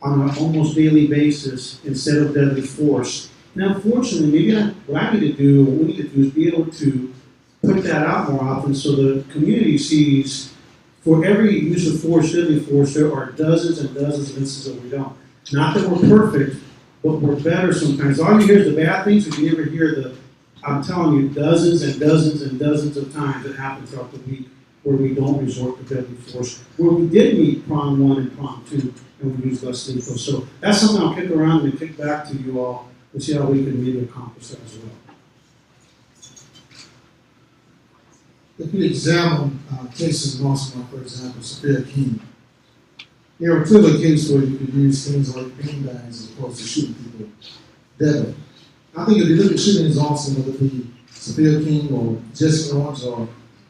[SPEAKER 4] on an almost daily basis instead of deadly force. And unfortunately, maybe what I need to do, what we need to do is be able to put that out more often so the community sees for every use of force, deadly force, there are dozens and dozens of instances that we don't. Not that we're perfect, but we're better sometimes. All you hear is the bad things, but you never hear the, I'm telling you, dozens and dozens and dozens of times that happen throughout the week where we don't resort to deadly force, where we did meet prong 1 and prong 2, and we use less lethal. So that's something I'll kick around and kick back to you all and see how we can maybe accomplish that as well.
[SPEAKER 5] If we examine cases in Austin, for example, Sophia King, there are clearly cases where you could use things like beanbags as opposed to shooting people deadly. I think if you look at shootings in Austin, whether it be Sophia King or Jessica Owens or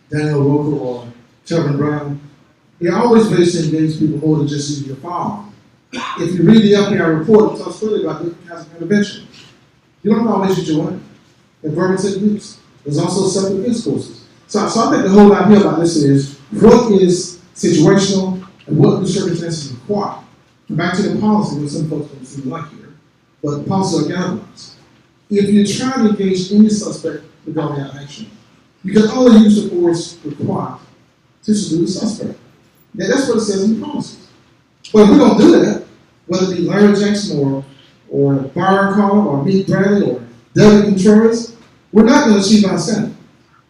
[SPEAKER 5] Daniel Roker or Kevin Brown, they're always based to engage people more than just using your firearm. If you read the FBI report, it talks clearly about different kinds of intervention. You don't always use your weapon. In Vermont use. There's also self-defense courses. So I think the whole idea about this is what is situational and what do circumstances require. And back to the policy, which some folks don't seem like here, but the policy are galvanized. If you're trying to engage any suspect regarding that action, you can only use the force required to subdue the suspect. Yeah, that's what it says in the policies. But if we don't do that, whether it be Larry Jackson or Byron Carr or Meek Bradley or David Contreras, we're not going to achieve our standard.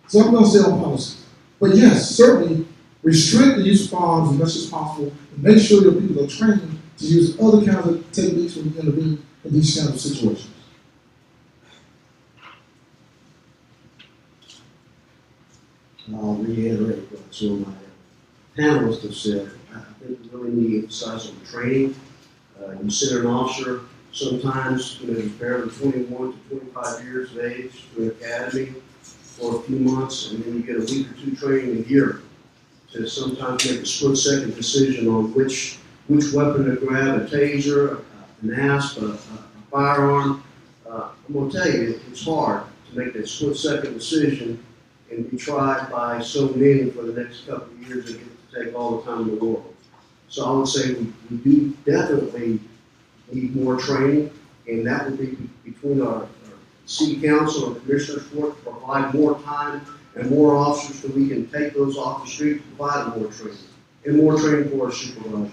[SPEAKER 5] So I'm going to stay on policy. But yes, certainly restrict the use of firearms as much as possible and make sure your people are trained to use other kinds of techniques when you intervene in these kinds of situations.
[SPEAKER 9] I'll reiterate what some of my panelists have said. I think we really need to emphasize on training. Consider an officer sometimes is barely 21 to 25 years of age to an academy for a few months, and then you get a week or two training a year to sometimes make a split-second decision on which weapon to grab, a taser, an asp, a firearm. I'm going to tell you, it's hard to make that split-second decision and be tried by so many for the next couple of years that get to take all the time in the world. So I would say we do definitely need more training, and that would be between our city council and commissioners for it to provide more time and more officers so we can take those off the street to provide more training and more training for our supervisors.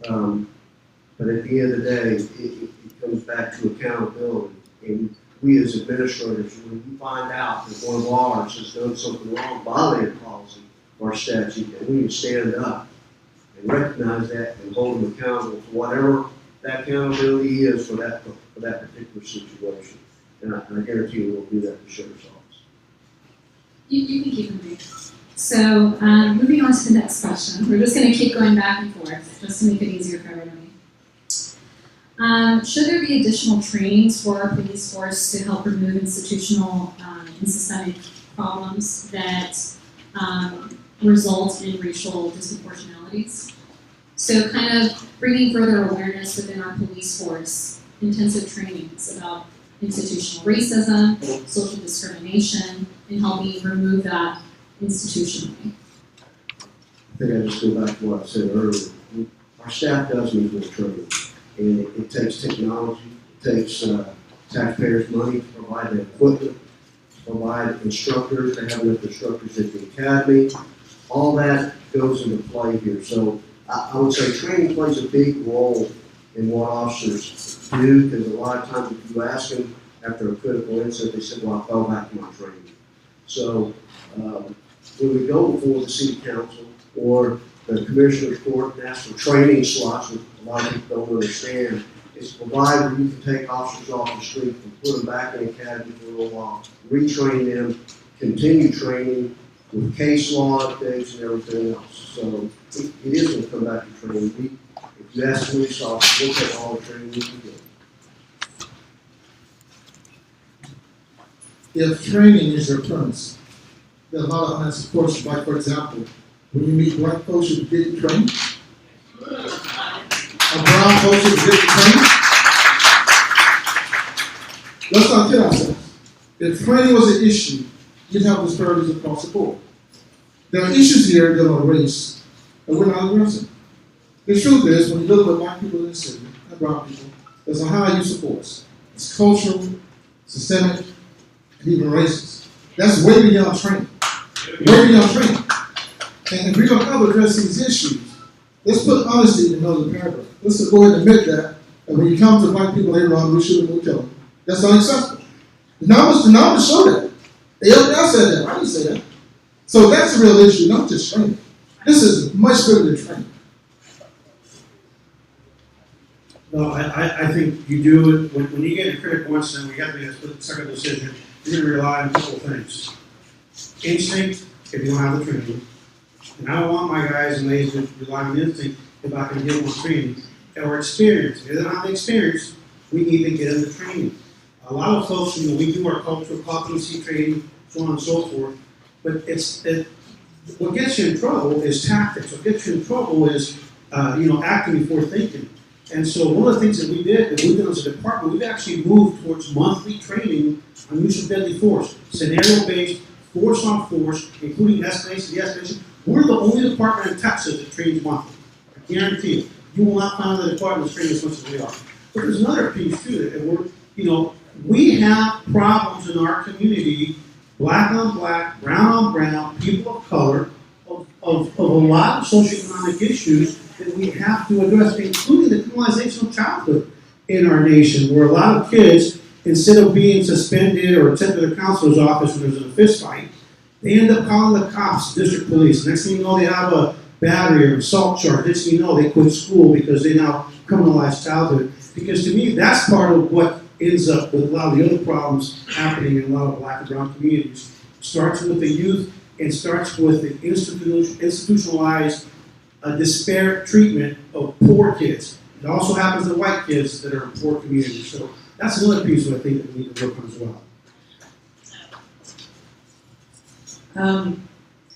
[SPEAKER 9] But at the end of the day, it comes back to accountability. And we as administrators, when we find out that one of ours has done something wrong, violated policy or statute, that we need to stand up and recognize that and hold them accountable for whatever that accountability is for that particular situation. And I guarantee you we'll do that in the sheriff's office.
[SPEAKER 3] You can keep them brief. So moving on to the next question. We're just going to keep going back and forth just to make it easier for everybody. Should there be additional trainings for our police force to help remove institutional and systemic problems that result in racial disproportionalities? So kind of bringing further awareness within our police force, intensive trainings about institutional racism, social discrimination, and helping remove that institutionally.
[SPEAKER 9] I think I just go back to what I said earlier. Our staff does need more training, and it takes technology, it takes taxpayers' money to provide the equipment, to provide instructors, to have enough instructors at the academy. All that goes into play here. So I would say training plays a big role in what officers do, because a lot of times if you ask them after a critical incident, they said, well, I fell back in my training. So when we go before the city council or the commissioner's court and ask for training slots, which a lot of people don't understand, is to provide where you can take officers off the street and put them back in the academy for a little while, retrain them, continue training with case law updates and everything else. So it is going to come back to training. If you ask police officers, we'll take all the training we can get.
[SPEAKER 5] If training is your premise, there are a lot of unsupports, like for example, when you meet black folks who didn't train, or brown folks who didn't train, let's not kid ourselves. If training was an issue, you'd have disparities across the board. There are issues here that are race, and we're not addressing. The truth is, when you deal with black people in the city, and brown people, there's a high use of force. It's cultural, systemic, and even racist. That's way beyond training. Way beyond training. And if we're going to ever address these issues, let's put honesty in another paragraph. Let's go ahead and admit that when you come to black people later on, we shoot them, we kill them. That's unacceptable. The numbers show that. They up there said that. I didn't say that. So that's a real issue, not just training. This is much bigger than training.
[SPEAKER 2] No, I think you do it, when you get a critical incident, we have to make a split-second decision, you're gonna rely on a couple of things. Instinct, if you don't have the training. And I don't want my guys and ladies to rely on instinct if I can get more training. Or experience. If they don't have the experience, we need to get them the training. A lot of folks, we do our cultural competency training, so on and so forth, but what gets you in trouble is tactics. What gets you in trouble is, acting before thinking. And so one of the things that we did as a department, we've actually moved towards monthly training on use of deadly force, scenario-based, force on force, including escalation. We're the only department in Texas that trains monthly. I guarantee you. You will not find the department that's training as much as we are. But there's another piece too, that we have problems in our community, black on black, brown on brown, people of color, of a lot of socioeconomic issues that we have to address, including the criminalization of childhood in our nation, where a lot of kids, instead of being suspended or sent to the counselor's office when there's a fist fight, they end up calling the cops, district police. Next thing you know, they have a battery or assault charge. Next thing you know, they quit school because they now criminalize childhood. Because to me, that's part of what ends up with a lot of the other problems happening in a lot of black and brown communities. Starts with the youth and starts with the institutionalized disparate treatment of poor kids. It also happens to white kids that are in poor communities. So that's another piece that I think that we need to work on as well.
[SPEAKER 10] I'm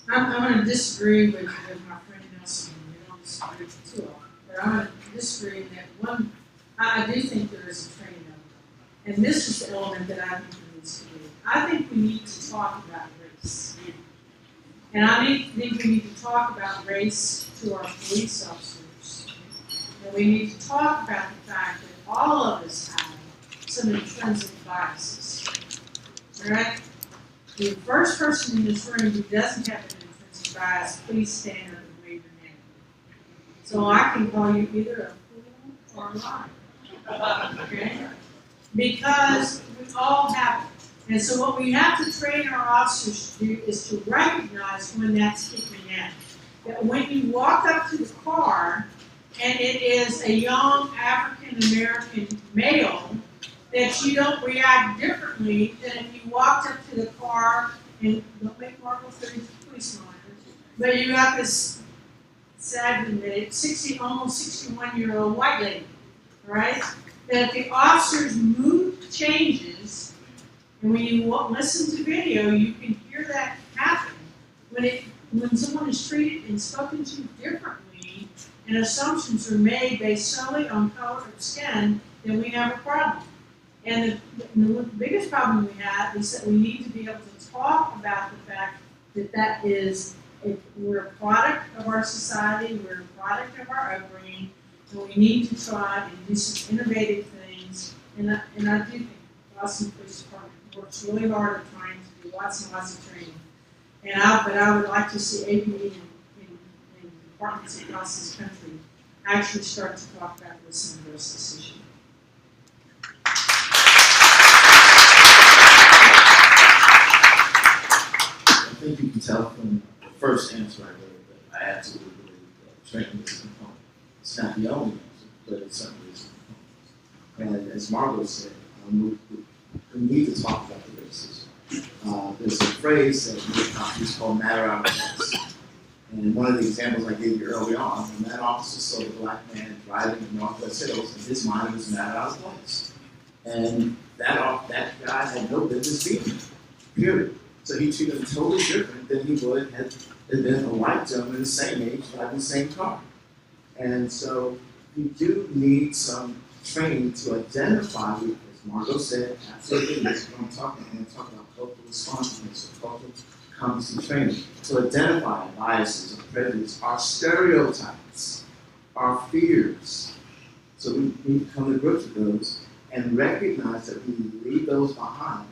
[SPEAKER 10] going to disagree with my friend Nelson. We don't disagree too often, but I'm going to disagree in that one. I do think there is a training element, and this is the element that I think there needs to be. I think we need to talk about race, and I think we need to talk about race to our police officers, and we need to talk about the fact that all of us have some intrinsic biases. All right. The first person in this room who doesn't have an intrinsic bias, please stand up and wave your hand. So I can call you either a fool or a liar. Okay? Because we all have it. And so what we have to train our officers to do is to recognize when that's kicking in. That when you walk up to the car and it is a young African American male, that you don't react differently than if you walked up to the car and don't make Marvel 30 police monitors, but you got this sad admitted almost 61-year-old white lady, right? That if the officer's mood changes, and when you listen to video, you can hear that happen. When someone is treated and spoken to differently, and assumptions are made based solely on color of skin, then we have a problem. And the biggest problem we have is that we need to be able to talk about the fact that we're a product of our society, we're a product of our upbringing, and we need to try and do some innovative things. And I do think Boston Police Department works really hard at trying to do lots and lots of training. But I would like to see APD in departments across this country actually start to talk about this and address this issue.
[SPEAKER 8] I think you can tell from the first answer I gave that I absolutely believe that training is a component. It's not the only answer, but it certainly is a component. And as Margot said, we need to talk about the racism. There's a phrase that we use called matter out of place. And one of the examples I gave you early on, when that officer saw the black man driving in Northwest Hills, and his mind was matter out of place. And that guy had no business being there, period. So he treated him totally different than he would had it been a white gentleman the same age driving the same car. And so we do need some training to identify, as Margot said, absolutely, that's what I'm talking about. I'm going to talk about cultural responsiveness or cultural competency training. To identify biases, our prejudice, our stereotypes, our fears. So we need to come to grips with those and recognize that we leave those behind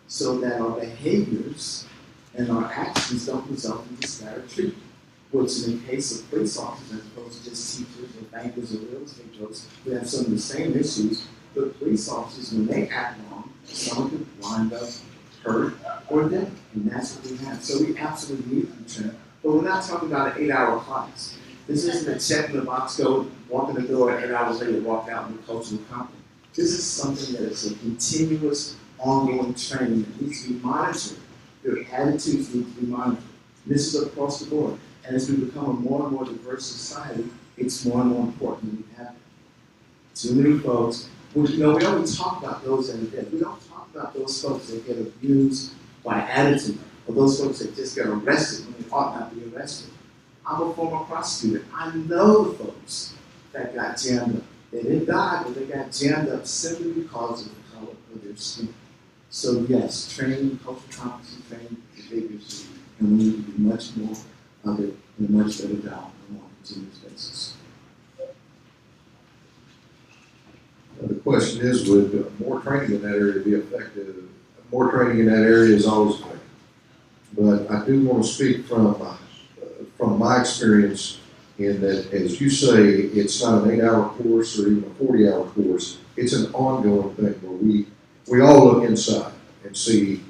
[SPEAKER 8] so that our behaviors and our actions don't result in disparate treatment, which in the case of police officers, as opposed to just teachers or bankers or real estate folks, we have some of the same issues, but police officers, when they act wrong, someone could wind up hurt or dead, and that's what we have. So we absolutely need to be trained, but we're not talking about an 8-hour class. This isn't a check in the box, go, walk in the door, and 8 hours later walk out and be culturally competent. This is something that is a continuous, ongoing training that needs to be monitored. Your attitudes need to be monitored. This is across the board. And as we become a more and more diverse society, it's more and more important that we have too many folks. We only talk about those that are dead. We don't talk about those folks that get abused by attitude, or those folks that just get arrested when they ought not be arrested. I'm a former prosecutor. I know the folks that got jammed up. They didn't die, but they got jammed up simply because of the color of their skin. So yes, training, cultural competency training is a big issue, and we need to do much more of it and a much better job on a more continuous basis.
[SPEAKER 7] The question is, would more training in that area be effective? More training in that area is always effective. But I do want to speak from my experience in that, as you say, it's not an 8-hour course or even a 40-hour course. It's an ongoing thing where we all look inside and see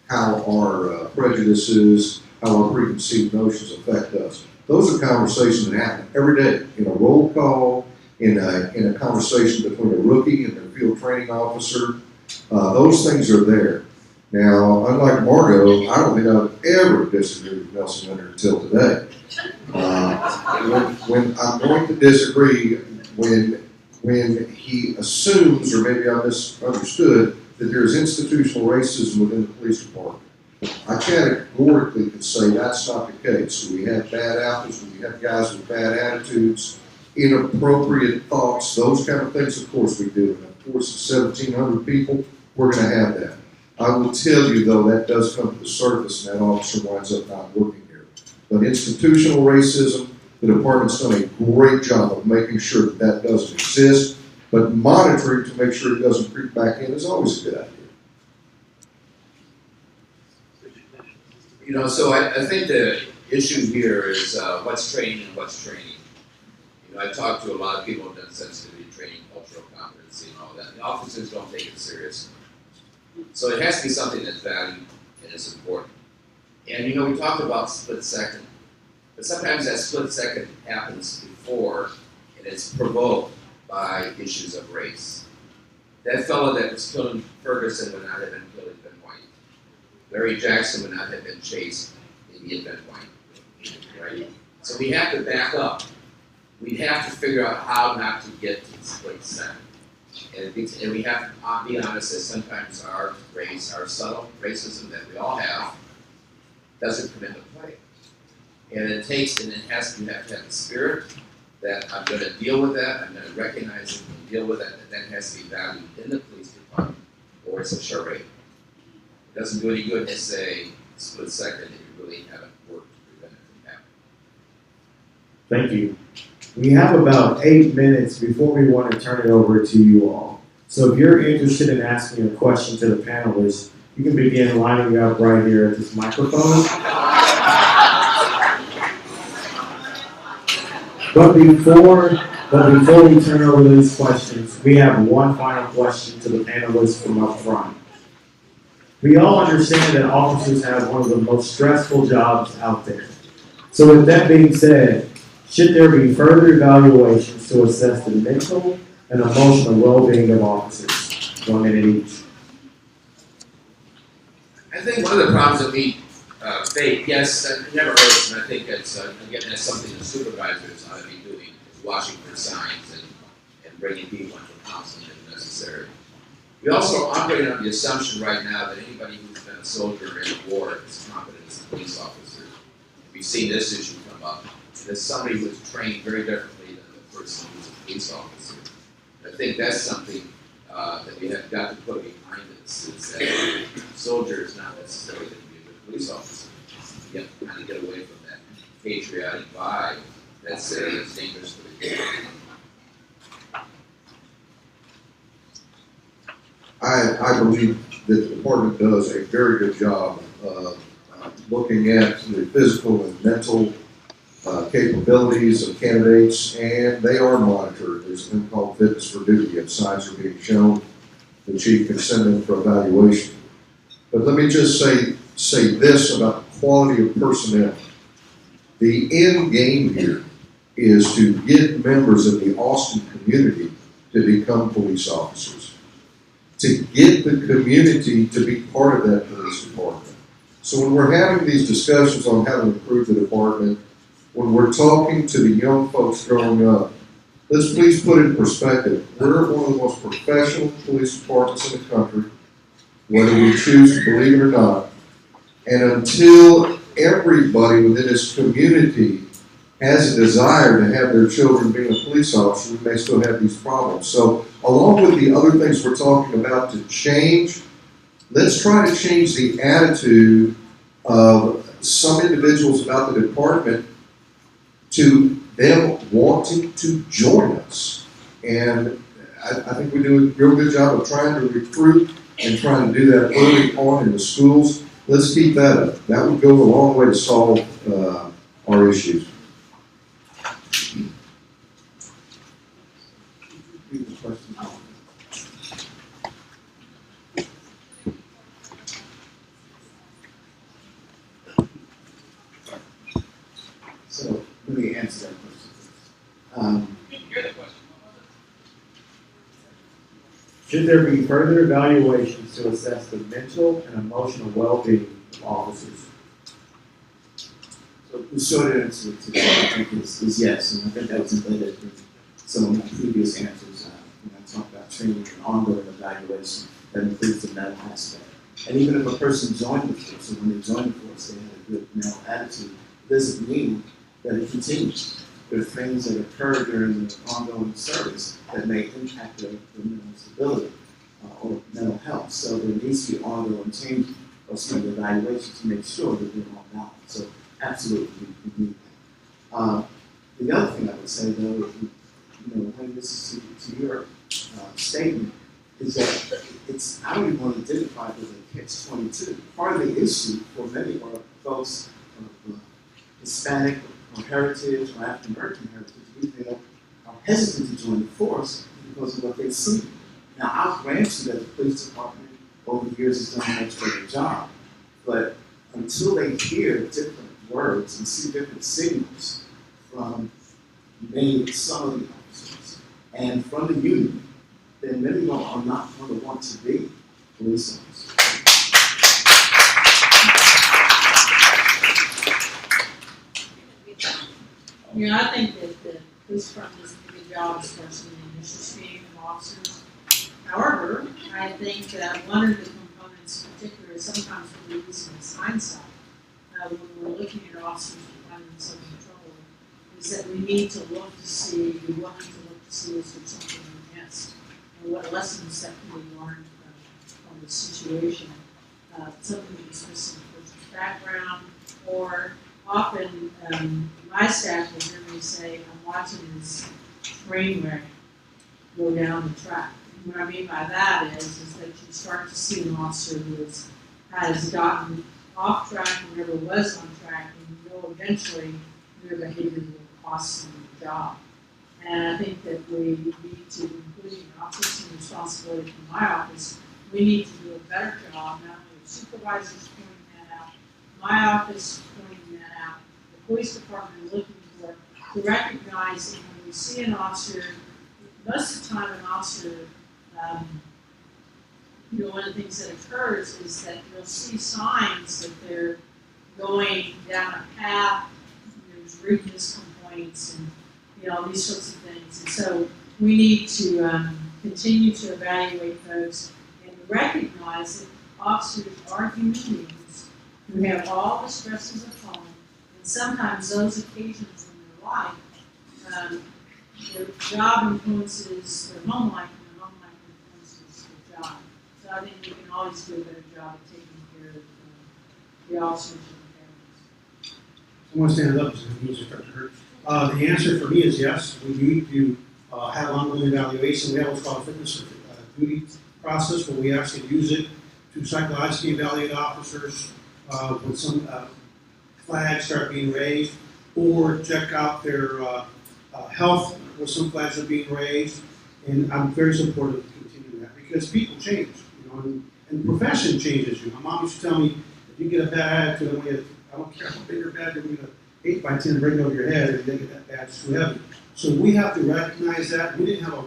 [SPEAKER 7] how our prejudices, how our preconceived notions affect us. Those are conversations that happen every day in a roll call, in a conversation between a rookie and their field training officer. Those things are there. Now, unlike Margot, I don't think I've ever disagreed with Nelson Winter until today. When I'm going to disagree when he assumes, or maybe I misunderstood, that there's institutional racism within the police department. I categorically could say that's not the case. We have bad apples, we have guys with bad attitudes, inappropriate thoughts, those kind of things, of course we do. And of course, of 1,700 people, we're going to have that. I will tell you, though, that does come to the surface, and that officer winds up not working here. But institutional racism, the department's done a great job of making sure that that doesn't exist, but monitoring to make sure it doesn't creep back in is always a good idea.
[SPEAKER 6] So I think the issue here is what's training and what's training. I've talked to a lot of people who have done sensitivity training, cultural competency, and all that. The officers don't take it serious. So it has to be something that's valued and is important. And we talked about split second, but sometimes that split second happens before, and it's provoked by issues of race. That fellow that was killed in Ferguson would not have been killed if been white. Larry Jackson would not have been chased if he had been white. Right? So we have to back up. We have to figure out how not to get to the split second. And we have to be honest that sometimes our race, our subtle racism that we all have, doesn't come into play. And you have to have the spirit, that I'm gonna deal with that, I'm gonna recognize it and deal with it, and that has to be valued in the police department, or it's a charade. It doesn't do any good to say split second that you really haven't worked to prevent it from happening.
[SPEAKER 2] Thank you. We have about 8 minutes before we want to turn it over to you all. So if you're interested in asking a question to the panelists, you can begin lining up right here at this microphone. But before we turn over these questions, we have one final question to the panelists from up front. We all understand that officers have one of the most stressful jobs out there. So with that being said, should there be further evaluations to assess the mental and emotional well-being of officers? 1 minute each.
[SPEAKER 6] I think one of the problems that we face, yes, that never hurts, and I think that's, again, that's something the supervisors ought to be doing, is watching for signs and bringing people into counseling if necessary. We also operate on the assumption right now that anybody who's been a soldier in a war is competent as a police officer. We've seen this issue come up. That somebody who was trained very differently than the person who's a police officer. I think that's something that we have got to put behind us, is that a soldier is not necessarily going to be a good police officer. You have to kind of get away from that patriotic vibe that's dangerous for the community.
[SPEAKER 7] I believe that the department does a very good job of looking at the physical and mental capabilities of candidates, and they are monitored. There's a thing called fitness for duty. If signs are being shown, the chief can send them for evaluation. But let me just say this about the quality of personnel. The end game here is to get members of the Austin community to become police officers, to get the community to be part of that police department. So when we're having these discussions on how to improve the department, when we're talking to the young folks growing up, let's please put it in perspective. We're one of the most professional police departments in the country, whether we choose to believe it or not. And until everybody within this community has a desire to have their children being a police officer, we may still have these problems. So along with the other things we're talking about to change, let's try to change the attitude of some individuals about the department to them wanting to join us. And I think we do a real good job of trying to recruit and trying to do that early on in the schools. Let's keep that up. That would go a long way to solve our issues.
[SPEAKER 8] So let me answer that question.
[SPEAKER 2] Should there be further evaluations to assess the mental and emotional well-being of officers?
[SPEAKER 8] So the short answer to that, I think, is yes, and I think that was embedded in some of my previous answers when I talked about training and ongoing evaluation that includes the mental aspect. And even if a person joined the force, or when they joined the force, they had a good mental attitude, it doesn't mean that it continues. There are things that occur during the ongoing service that may impact their mental stability or mental health. So there needs to be ongoing change or some evaluation to make sure that they're on balance. So absolutely, we need that. The other thing I would say, though, when this is to your statement, is that I don't even want to identify it as a catch-22. Part of the issue for many of our folks of Hispanic or heritage or African American heritage, we feel are hesitant to join the force because of what they see. Now, I'll grant you that the police department over the years has done a much better job, but until they hear different words and see different signals from maybe some of the officers and from the union, then many of them are not going to want to be police officers.
[SPEAKER 10] I think that the police department does a good job, especially in the initial screening of officers. However, I think that one of the components in particular is sometimes when we're using the sign side, when we're looking at officers who find themselves in trouble, we is that we need to look to see, we want to look to see is there something we missed, and what lessons that can be learned from the situation. Something that was missing in the person's background, or often my staff will hear me say, I'm watching this train wreck go down the track. And what I mean by that is that you start to see an officer who has gotten off track and never was on track, and you know eventually their behavior will cost them the job. And I think that we need to, including office and responsibility from my office, we need to do a better job, not only of supervisors pointing that out, my office pointing that out, the police department looking for, to recognize that when we see an officer, most of the time an officer, one of the things that occurs is that you'll see signs that they're going down a path, there's rudeness complaints and, these sorts of things. And so we need to continue to evaluate those and recognize that officers are human beings who have all the stresses of home, and sometimes those occasions in their life, their job influences their home life, and their home life influences their job. So I think we can always do a better job of taking care of the officers and
[SPEAKER 4] I want to stand up because the music starts to hurt. The answer for me is yes. We need to have ongoing evaluation. We have what's called a fitness duty process where we actually use it to psychologically evaluate officers when some flags start being raised, or check out their health where some flags are being raised. And I'm very supportive of continuing that because people change, and the profession changes. My mom used to tell me, if you get a bad attitude, I don't care how big or bad, they're going to 8x10 bring it over your head and make it that bad, it's too heavy. So we have to recognize that. We didn't have a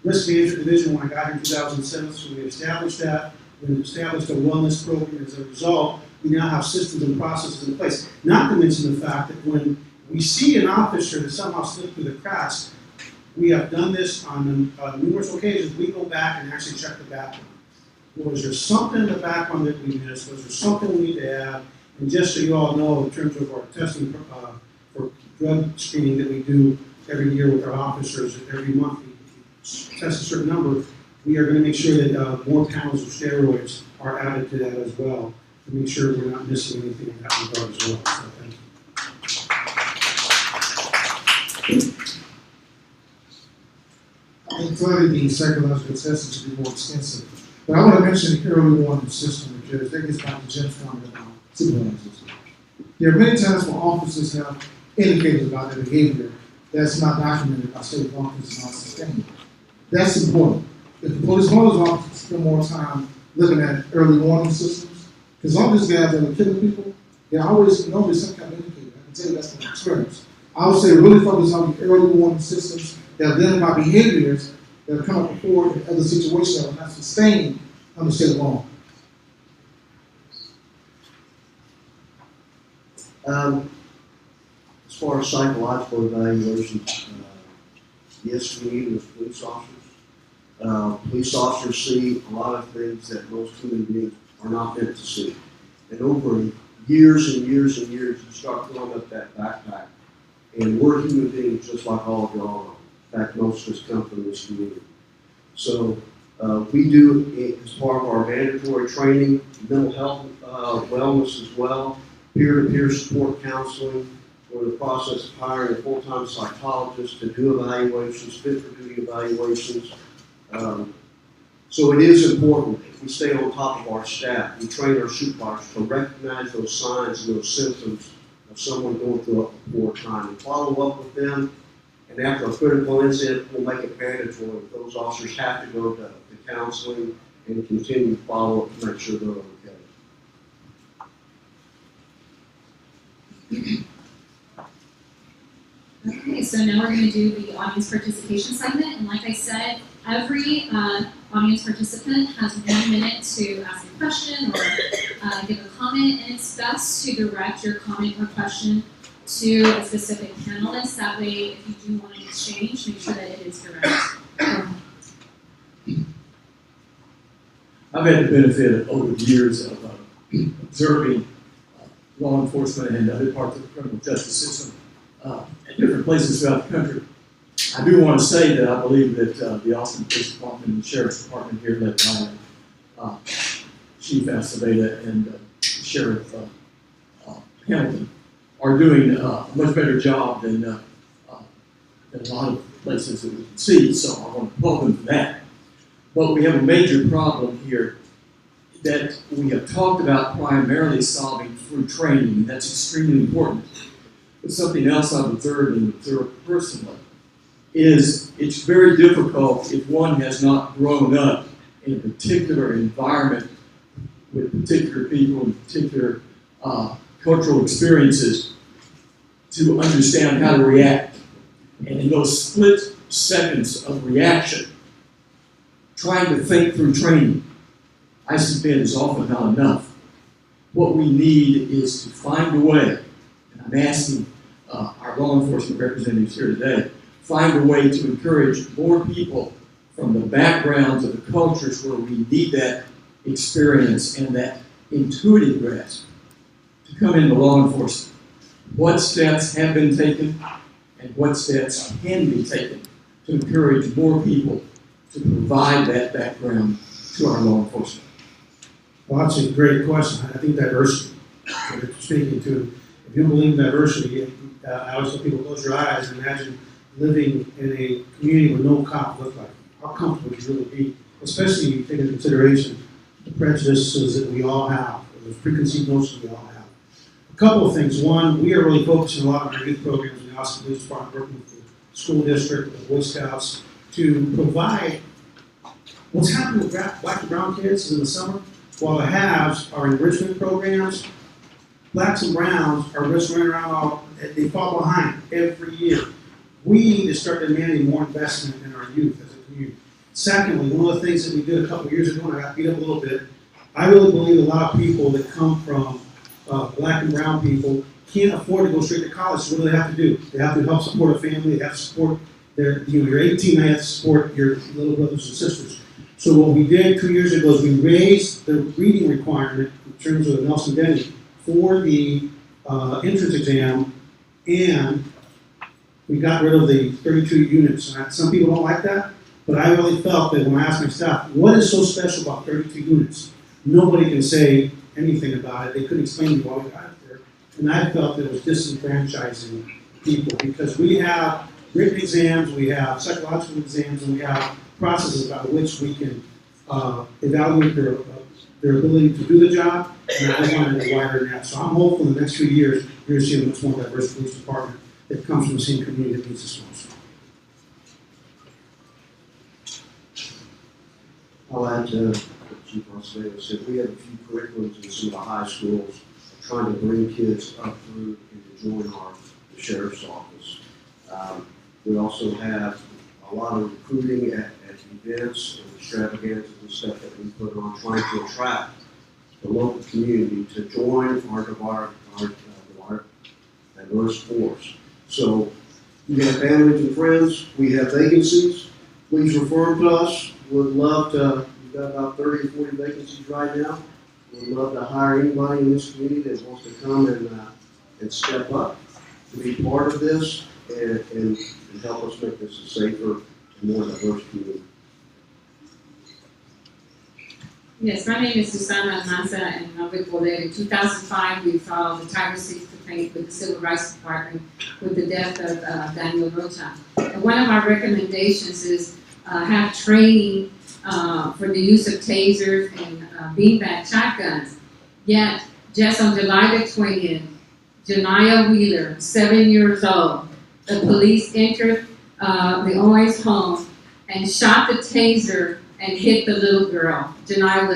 [SPEAKER 4] risk management division when I got here in 2007, so we established that. We established a wellness program. As a result, we now have systems and processes in place. Not to mention the fact that when we see an officer that somehow slipped through the cracks, we have done this on numerous occasions. We go back and actually check the background. Was there something in the background that we missed? Was there something we need to add? And just so you all know, in terms of our testing for drug screening that we do every year with our officers, every month we test a certain number, we are going to make sure that more pounds of steroids are added to that as well, to make sure we're not missing anything in that regard as well. So thank you.
[SPEAKER 5] I think clearly the psychological testing should be more extensive. But I want to mention the early warning system, because that gets back to Jim's point about supervisors. There are many times when officers have indicators about their behavior that's not documented by state law because it's not sustained. That's important. If the police officers spend more time looking at early warning systems, because all these guys that are killing people, they always know some kind of indicator. I can tell you that's from experience. I would say really focus on the early warning systems that identify behaviors that have come up before in other situations that are not sustained under state law.
[SPEAKER 9] As far as psychological evaluation, yes, we need it as police officers. Police officers see a lot of things that most human beings are not meant to see. And over years and years and years, you start filling up that backpack. And we're human beings just like all of y'all are. In fact, most of us come from this community. So we do it as part of our mandatory training, mental health, wellness as well, peer-to-peer support counseling. We're in the process of hiring a full-time psychologist to do evaluations, fit-for-duty evaluations. So it is important if we stay on top of our staff, we train our supervisors to recognize those signs and those symptoms of someone going through a poor time and follow up with them. And after a critical incident, we'll make it mandatory. Those officers have to go to counseling and continue to follow up to make sure they're okay.
[SPEAKER 3] Okay, so now we're going to do the audience participation segment, and like I said, every audience participant has 1 minute to ask a question or give a comment, and it's best to direct your comment or question to a specific panelist. That way, if you do want to exchange, make sure that it is direct.
[SPEAKER 11] I've had the benefit of over the years of observing
[SPEAKER 8] law enforcement and other parts of the criminal justice system at different places throughout the country. I do want to say that I believe that the Austin Police Department and the Sheriff's Department here, led by Chief Aceveda and Sheriff Hamilton, are doing a much better job than a lot of places that we can see, so I want to applaud them for that. But we have a major problem here that we have talked about primarily solving through training, and that's extremely important. But something else I've observed personally is it's very difficult if one has not grown up in a particular environment with particular people and particular cultural experiences to understand how to react. And in those split seconds of reaction, trying to think through training, I submit, is often not enough. What we need is to find a way, and I'm asking our law enforcement representatives here today, find a way to encourage more people from the backgrounds of the cultures where we need that experience and that intuitive grasp to come into law enforcement. What steps have been taken and what steps can be taken to encourage more people to provide that background to our law enforcement?
[SPEAKER 4] Well, that's a great question. I think diversity, that you're speaking to, if you don't believe in diversity, I always tell people, close your eyes and imagine living in a community with no cops look like. How comfortable would you really be? Especially if you take into consideration the prejudices that we all have, the preconceived notions we all have. A couple of things. One, we are really focusing a lot on our youth programs in the Austin Police Department, working with the school district, with the Boy Scouts, to provide what's happening with black and brown kids in the summer. While the haves are enrichment programs, blacks and browns are just running around, they fall behind every year. We need to start demanding more investment in our youth as a community. Secondly, one of the things that we did a couple of years ago, and I got beat up a little bit, I really believe a lot of people that come from black and brown people can't afford to go straight to college. So what do they have to do? They have to help support a family, they have to support their, you're 18, they have to support your little brothers and sisters. So what we did 2 years ago is we raised the reading requirement in terms of the Nelson Denny for the entrance exam, and we got rid of the 32 units. And some people don't like that, but I really felt that when I asked my staff, what is so special about 32 units? Nobody can say anything about it. They couldn't explain to me why we got it there. And I felt that it was disenfranchising people because we have written exams, we have psychological exams, and we have processes by which we can evaluate their ability to do the job, and I wanted to wider than that. So I'm hopeful in the next few years, you're going to see a much more diverse police department that comes from the same community that needs us most.
[SPEAKER 9] I'll add to what Chief Aceveda said. We have a few curriculums in some of the high schools trying to bring kids up through and to join the sheriff's office. We also have a lot of recruiting at events and extravaganzas and stuff that we put on, trying to attract the local community to join our diverse force. So you have families and friends, we have vacancies, please refer them to us. Would love to, we've got about 30 or 40 vacancies right now. Would love to hire anybody in this community that wants to come and step up to be part of this and help us make this a safer and more diverse community.
[SPEAKER 11] Yes, my name is Susana Almanza, and I'm with Poder. In 2005, we filed a Title VI complaint with the Civil Rights Department with the death of Daniel Rocha. And one of our recommendations is have training for the use of tasers and beanbag shotguns. Yet, just on July the 20th, Janiyah Wheeler, 7 years old, the police entered the Owens home and shot the taser and hit the little girl, Janiyah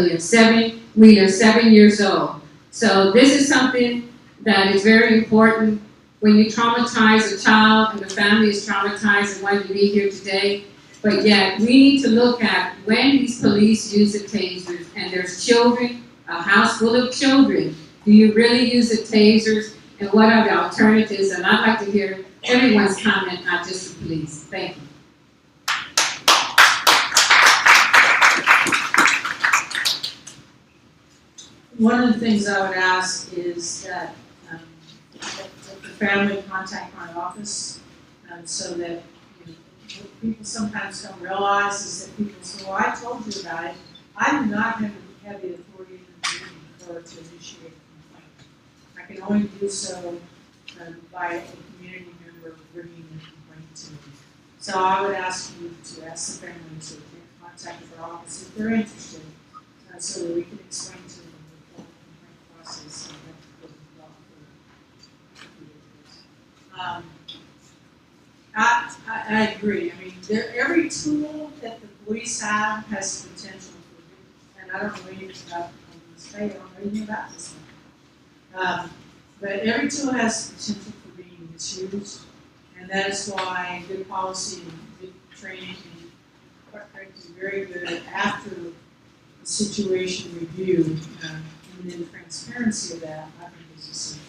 [SPEAKER 11] Wheeler, 7 years old. So this is something that is very important. When you traumatize a child and the family is traumatized and wanted to be here today, but yet we need to look at when these police use the tasers and there's children, a house full of children, do you really use the tasers and what are the alternatives? And I'd like to hear everyone's comment, not just the police. Thank you.
[SPEAKER 10] One of the things I would ask is that family contact my office, so that, what people sometimes don't realize is that people say, well, I told you about it. I do not have the authority to initiate a complaint. I can only do so by a community member bringing the complaint to me. So I would ask you to ask the family to get in contact with our office if they're interested, so that we can explain to them the full complaint process and what I agree. I mean, every tool that the police have has potential for, and I don't know anything about this state, I don't know anything about this one. But every tool has potential for being misused, and that is why good policy and good training and, quite frankly, very good after the situation review, and then transparency of that, I think is essential.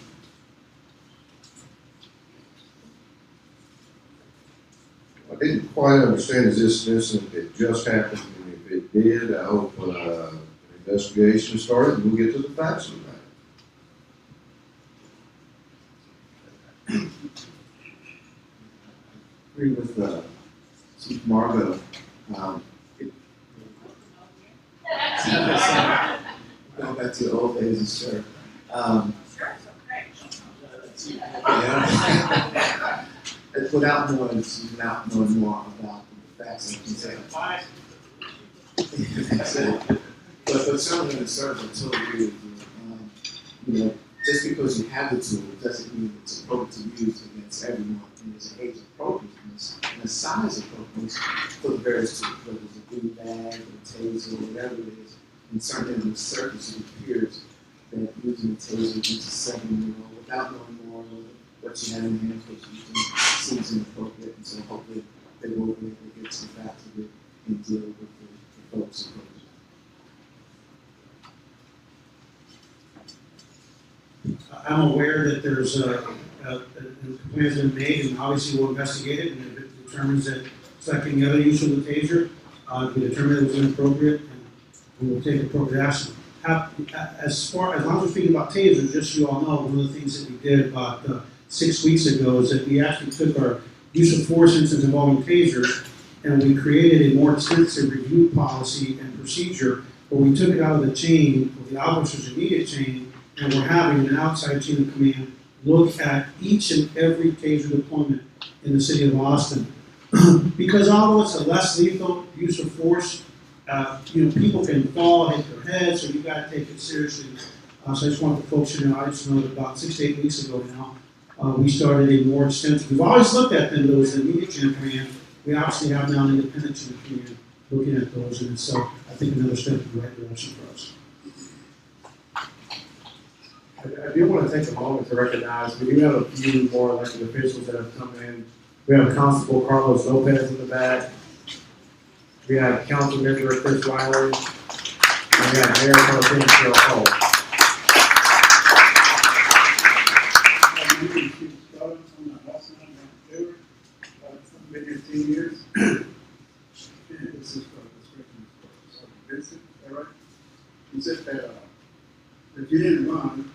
[SPEAKER 7] I didn't quite understand, is this an incident that just happened? And if it did, I hope an investigation started and we'll get to the facts of that.
[SPEAKER 8] Agree with Chief Margot. Going back to the old days of sheriff. Without knowing more about the facts, I can say. But certainly in the service, I totally agree with you. Just because you have the tool doesn't mean it's appropriate to use against everyone. And there's an age appropriateness and a size appropriateness for the various tools, whether it's a blue bag or a taser or whatever it is. And certainly on the surface, it appears that using a taser against a 7-year-old without knowing more what you have in hand, what you think seems inappropriate, and so hopefully they will be able to get to the facts of it and deal with the folks approach.
[SPEAKER 4] I'm aware that there's a complaint has been made, and obviously we'll investigate it, and if it determines that it's like any other use of the taser, if we determine it was inappropriate, and we will take appropriate action. As long as we're speaking about tasers, just so you all know, one of the things that we did about 6 weeks ago is that we actually took our use of force incidents involving tasers, and we created a more extensive review policy and procedure, where we took it out of the chain, of the officer's immediate chain, and we're having an outside chain of command look at each and every taser deployment in the city of Austin. Because although it's a less lethal use of force, people can fall, hit their head, so you've got to take it seriously. So I just want the folks to know, I just know that about 6 to 8 weeks ago now, we started a more extensive, we've always looked at them, those immediate chain of command. We obviously have now an independent chain of command looking at those, and so I think another step in the right direction for us.
[SPEAKER 2] I do want to take a moment to recognize, we do have a few more elected officials that have come in. We have Constable Carlos Lopez in the back. We have Council Member Chris Riley. And we have Mayor Pro Tem Cheryl Hall.
[SPEAKER 12] I'm been here 10 years. This is for Vincent, all right? He said that if you didn't run,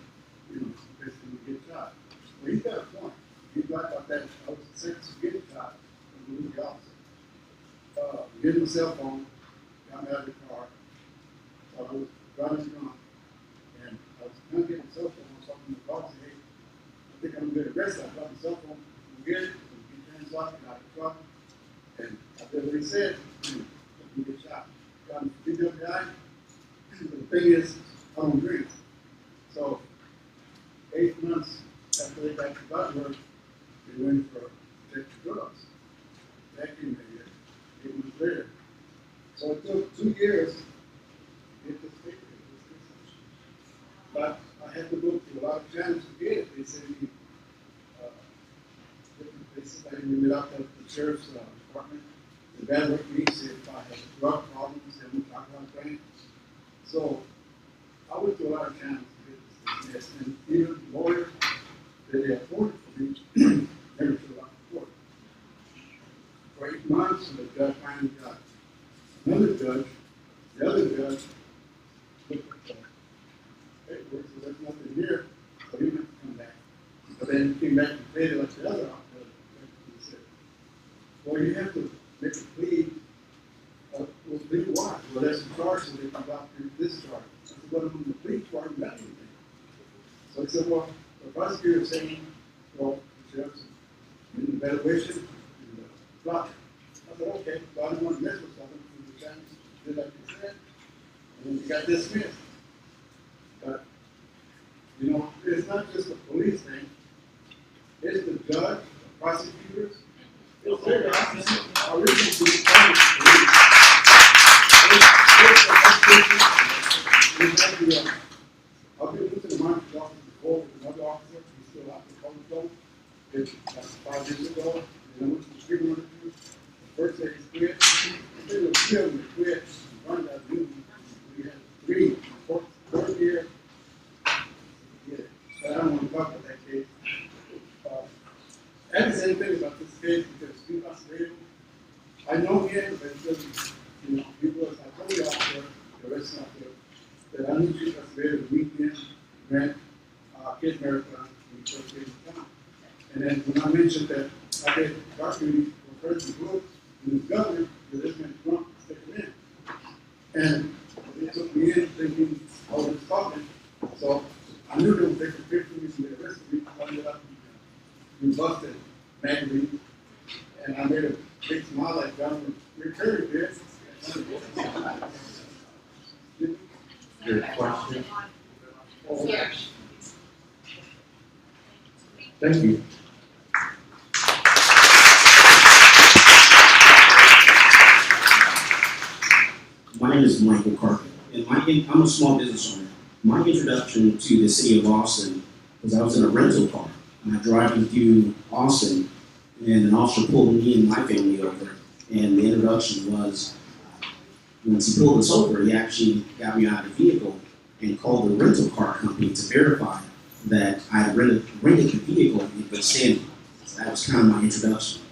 [SPEAKER 12] basically you get shot. Well, he's got a point. He's right about that. I was sentenced to get shot from the movie officer. Get him a cell phone, got me out of the car. So I was driving drunk, and I was trying to get my cell phone. I was talking to the boss, hey, I think I'm going to get arrested. I dropped my cell phone. I'm get it. Get translated out of the truck. And I did what he said. You get shot. Got him to the guy. But the thing is, I don't drink. So 8 months after they got to Butler, they went for extra drugs. That came later. 8 months later. So it took 2 years to get this fixed. But I had to go through a lot of channels to get it. They sent me different places. I ended up at the sheriff's department. The guy looked at me and said if I had drug problems, then we talk about things. So I went through a lot of channels to get this. And even the lawyer that they appointed for me never showed up in court. For 8 months, and the judge finally got another judge. The other judge looked at the paperwork, so there's nothing here, so he didn't come back. The But then he came back and played it like the other officer. He said, well, you have to make a plea. Well, plea what? Well, that's the charge, so they can drop this charge. I said, well, when the plea charge, not anything. So he said, well, the prosecutor is saying, well, the sheriff's in the evaluation, and drop it. I said, okay, well, I didn't want to mess with something, so the judge did like you said, and then he got dismissed. But, you know, it's not just a police thing, it's the judge, the prosecutors, it's their officers, are really the police. I've been listening to my office before with another officer, he's still out there calling phone. It's 5 years ago, and I went to the street one interview. The first day he quit, they were killing to quit, run that duty. We had 3, 4th year. Yeah, but I don't want to talk about that case. I have the same thing about this case because Steve Oswego, I know him, but he doesn't, you know, people, I told you out the rest out there, that I knew Steve Oswego the weekend, ran Kid Marathon, when he first came to town. And then when I mentioned that I did dark duty for President Bush and the governor, that this man Trump was taken in. And they took me in thinking I was talking. So I knew they would take a picture of me and they arrested me. I ended up in Busted magazine. And I made a big smile like Governor Rick Curry did.
[SPEAKER 7] Your question?
[SPEAKER 10] Yeah.
[SPEAKER 2] Thank you.
[SPEAKER 13] My name is Michael Carpenter, and I'm a small business owner. My introduction to the city of Austin was I was in a rental car, and I driving through Austin, and an officer pulled me and my family over, and the introduction was, once he pulled us over, he actually got me out of the vehicle and called the rental car company to verify that I had rented the vehicle in good standing. So that was kind of my introduction.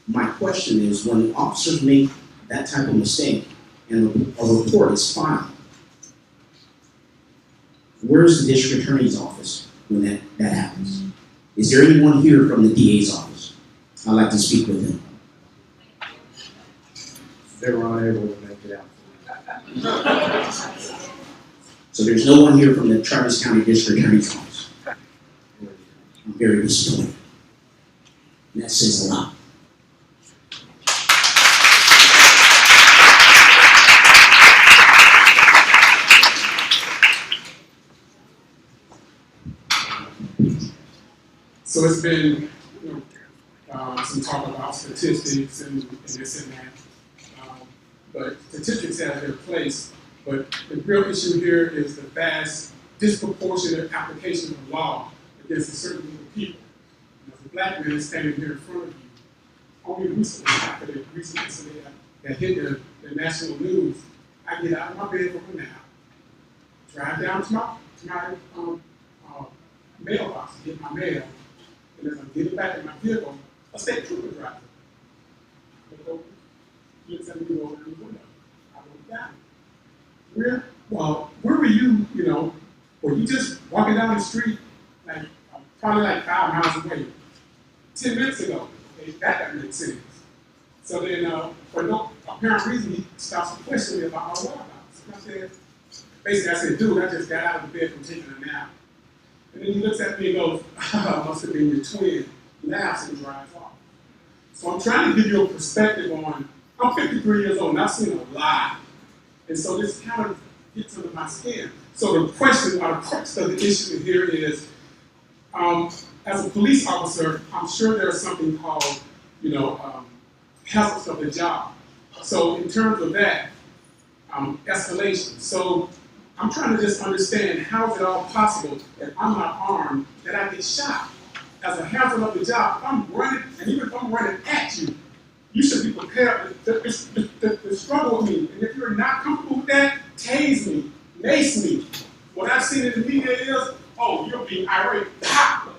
[SPEAKER 13] My question is, when officers make that type of mistake and a report is filed, where's the district attorney's office when that happens? Is there anyone here from the DA's office? I'd like to speak with them.
[SPEAKER 2] They were unable to make it out.
[SPEAKER 13] So there's no one here from the Travis County District Attorney's Office. I'm very disappointed. And that says a lot.
[SPEAKER 14] So it's been, some talk about statistics and this and that. But statistics have their place. But the real issue here is the vast, disproportionate application of law against a certain group of people. And as a black man standing here in front of you, only recently, after the recent incident that hit the national news, I get out of my bed for a nap, drive down to my mailbox to get my mail, and as I'm getting back in my vehicle, a state trooper drives up. He looks at me over the window. I look down. Where were you, were you just walking down the street, probably 5 miles away, 10 minutes ago? That doesn't make sense. So then, for no apparent reason, he stops to question me about my whereabouts. And I said, dude, I just got out of the bed from taking a nap. And then he looks at me and goes, must have been your twin, laughs and drives off. So I'm trying to give you a perspective on, I'm 53 years old and I've seen a lot. And so this kind of gets under my skin. So the question, or the crux of the issue here is, as a police officer, I'm sure there's something called, hazards of the job. So in terms of that, escalation. So I'm trying to just understand how is it all possible that I'm not armed, that I get shot as a hazard of the job. If I'm running, and even if I'm running at you, you should be prepared to struggle with me. And if you're not comfortable with that, tase me, mace me. What I've seen in the media is, oh, you're being irate. Ha!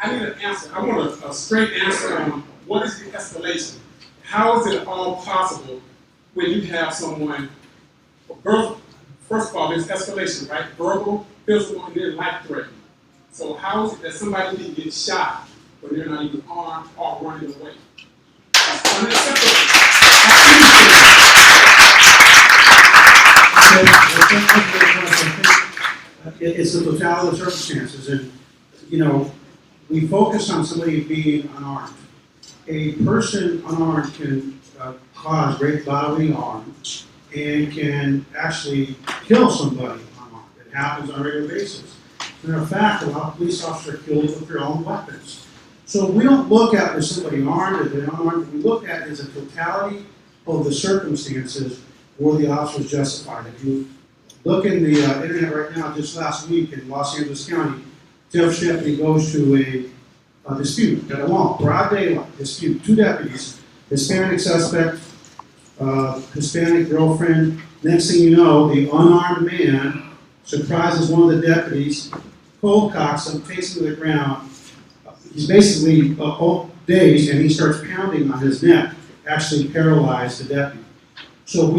[SPEAKER 14] I need an answer. I want a straight answer on what is the escalation? How is it all possible when you have someone, first of all, there's escalation, right? Verbal, physical, and then life-threatening. So how is it that somebody can get shot when they're not even armed or running away? That's unacceptable.
[SPEAKER 4] It's the totality of circumstances, and, you know, we focus on somebody being unarmed. A person unarmed can cause great bodily harm and can actually kill somebody unarmed. It happens on a regular basis. As a matter of fact, a lot of police officers are killed with their own weapons. So we don't look at is somebody armed or they're unarmed. What we look at is the totality of the circumstances where the officer is justified. If you look in the internet right now, just last week in Los Angeles County, Jeff Deputy goes to a dispute at a mall, broad daylight dispute. 2 deputies, Hispanic suspect, Hispanic girlfriend. Next thing you know, the unarmed man surprises one of the deputies, cold cocks him, takes him to the ground. He's basically dazed, and he starts pounding on his neck, actually paralyzed the deputy. So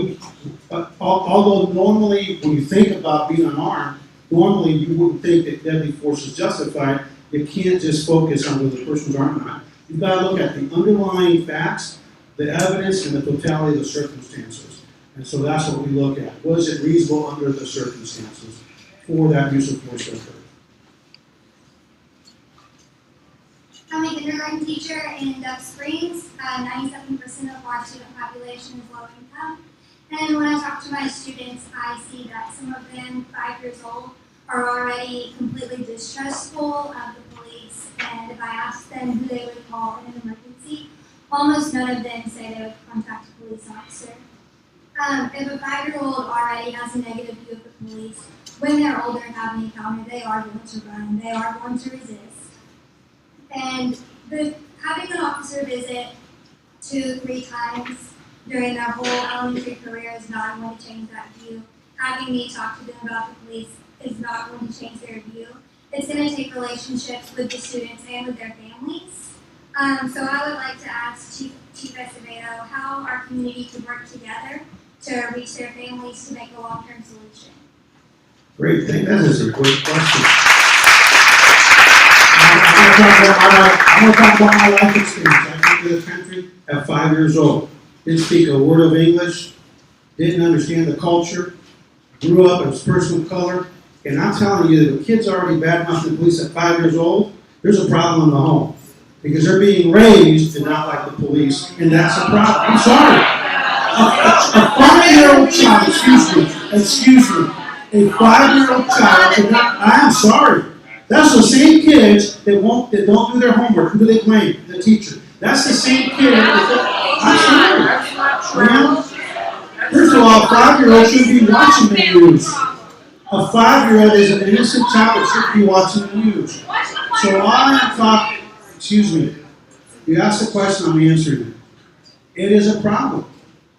[SPEAKER 4] although normally when you think about being unarmed, normally you wouldn't think that deadly force is justified. You can't just focus on whether the person's armed or not. You've got to look at the underlying facts, the evidence, and the totality of the circumstances. And so that's what we look at. Was it reasonable under the circumstances for that use of force to occur?
[SPEAKER 15] I'm a kindergarten teacher in Dove Springs. 97% of our student population is low income. And when I talk to my students, I see that some of them, 5 years old, are already completely distrustful of the police. And if I ask them who they would call in an emergency, almost none of them say they would contact a police officer. If a 5-year-old already has a negative view of the police, when they're older and have an encounter, they are going to run, they are going to resist. And having an officer visit 2-3 times during their whole elementary career is not going to change that view. Having me talk to them about the police is not going to change their view. It's going to take relationships with the students and with their families. So I would like to ask Chief Acevedo how our community could work together to reach their families to make a long-term solution.
[SPEAKER 4] Great, that is a great question. I'm going to talk about my life experience. I came to this country at 5 years old. Didn't speak a word of English, didn't understand the culture, grew up as a person of color, and I'm telling you, the kids are already bad enough to the police at 5 years old, there's a problem in the home. Because they're being raised to not like the police, and that's a problem. I'm sorry. A 5-year-old child, excuse me, a 5-year-old child, I'm sorry. That's the same kids that don't do their homework. Who do they blame? The teacher. That's the same kid. I'm sorry. Well, first of all, a 5-year-old shouldn't be watching the news. A 5-year-old is an innocent child that shouldn't be watching the news. So I am talking. Excuse me. You asked a question, I'm answering it. It is a problem.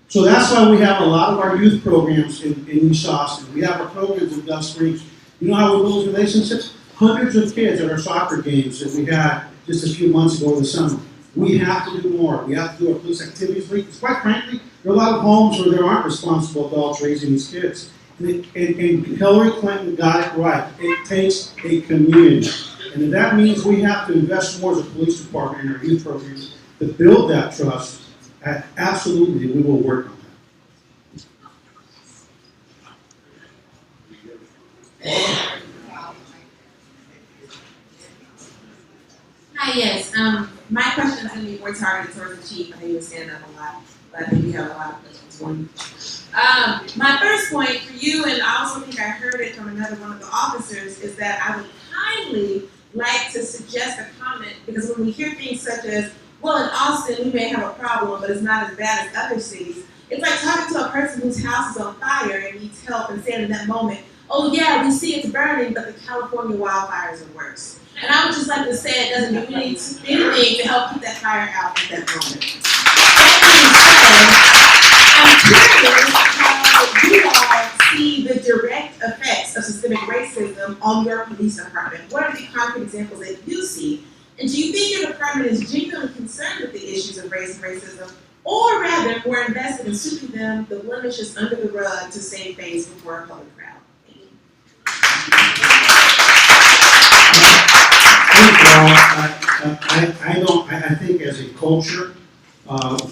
[SPEAKER 4] So that's why we have a lot of our youth programs in East Austin. We have our programs in Dove Springs. You know how we build relationships? Hundreds of kids at our soccer games that we had just a few months ago in the summer. We have to do more. We have to do our police activities week. Because quite frankly, there are a lot of homes where there aren't responsible adults raising these kids. And Hillary Clinton got it right. It takes a community. And if that means we have to invest more as a police department in our youth programs to build that trust, absolutely, we will work on that.
[SPEAKER 16] Hi, yes. My question is going to be more targeted towards the chief. I know you were standing up a lot, but I think we have a lot of questions for you. My first point for you, and I also think I heard it from another one of the officers, is that I would kindly like to suggest a comment, because when we hear things such as, well, in Austin, we may have a problem, but it's not as bad as other cities. It's like talking to a person whose house is on fire and needs help and saying in that moment, oh yeah, we see it's burning, but the California wildfires are worse. And I would just like to say it doesn't do anything to help keep that fire out at that moment. That being said, I'm curious how you all see the direct effects of systemic racism on your police department. What are the concrete examples that you see? And do you think your department is genuinely concerned with the issues of race and racism, or rather more invested in sweeping them, the blemishes under the rug to save face before a public crowd? Thank you.
[SPEAKER 4] I think as a culture,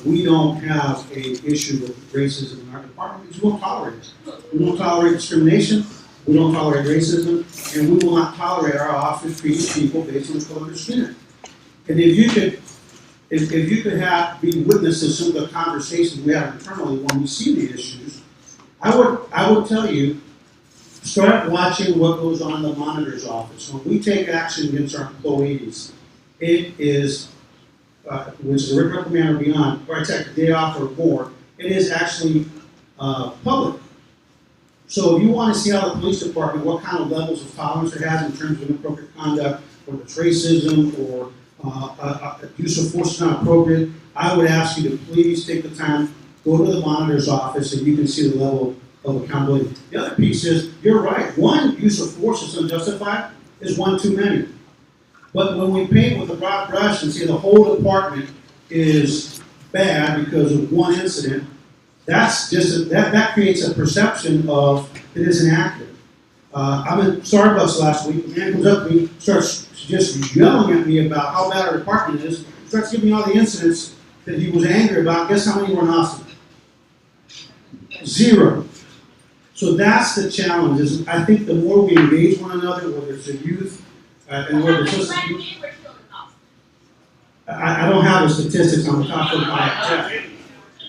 [SPEAKER 4] we don't have a issue with racism in our department because we won't tolerate it. We won't tolerate discrimination, we don't tolerate racism, and we will not tolerate our officers treating people based on the color of their skin. And if you could be witness to some of the conversations we have internally when we see the issues, I would tell you, start watching what goes on in the monitor's office. When we take action against our employees, it is, which is a reprimand or beyond, or it's like a day off or more, it is actually public. So if you want to see how the police department, what kind of levels of tolerance it has in terms of inappropriate conduct, or the racism, or use of force is not appropriate, I would ask you to please take the time, go to the monitor's office, and you can see the level of accountability. The other piece is, you're right, one use of force that's unjustified is one too many. But when we paint with a broad brush and say the whole department is bad because of one incident, that's just that creates a perception of it isn't accurate. I'm in Starbucks last week. The man comes up to me, starts just yelling at me about how bad our department is. Starts giving me all the incidents that he was angry about. Guess how many were in Austin? 0. So that's the challenge. Is I think the more we engage one another, whether it's the youth and whether it's I don't have the statistics on top of my head.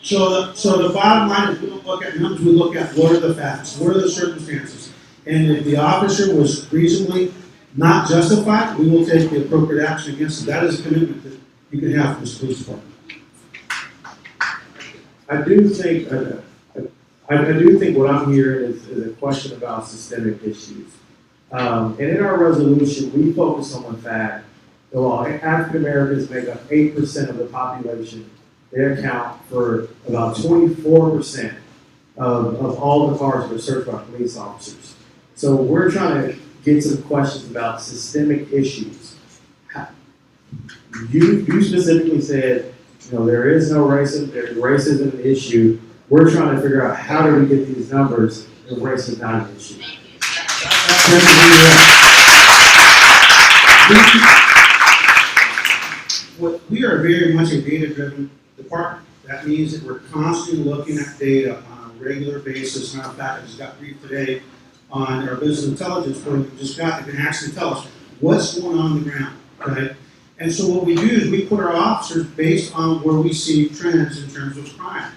[SPEAKER 4] So the bottom line is we don't look at numbers, we look at what are the facts, what are the circumstances. And if the officer was reasonably not justified, we will take the appropriate action against him. That is a commitment that you can have from the police department.
[SPEAKER 2] I do think what I'm hearing is a question about systemic issues. And in our resolution, we focus on the fact that while African Americans make up 8% of the population, they account for about 24% of all the cars that are searched by police officers. So we're trying to get some questions about systemic issues. You specifically said, there is no racism, there's racism an issue. We're trying to figure out how do we get these numbers if race is not an issue.
[SPEAKER 4] We are very much a data-driven department. That means that we're constantly looking at data on a regular basis. Matter of fact, I just got briefed today on our business intelligence program. That can actually tell us what's going on the ground, right? And so what we do is we put our officers based on where we see trends in terms of crime.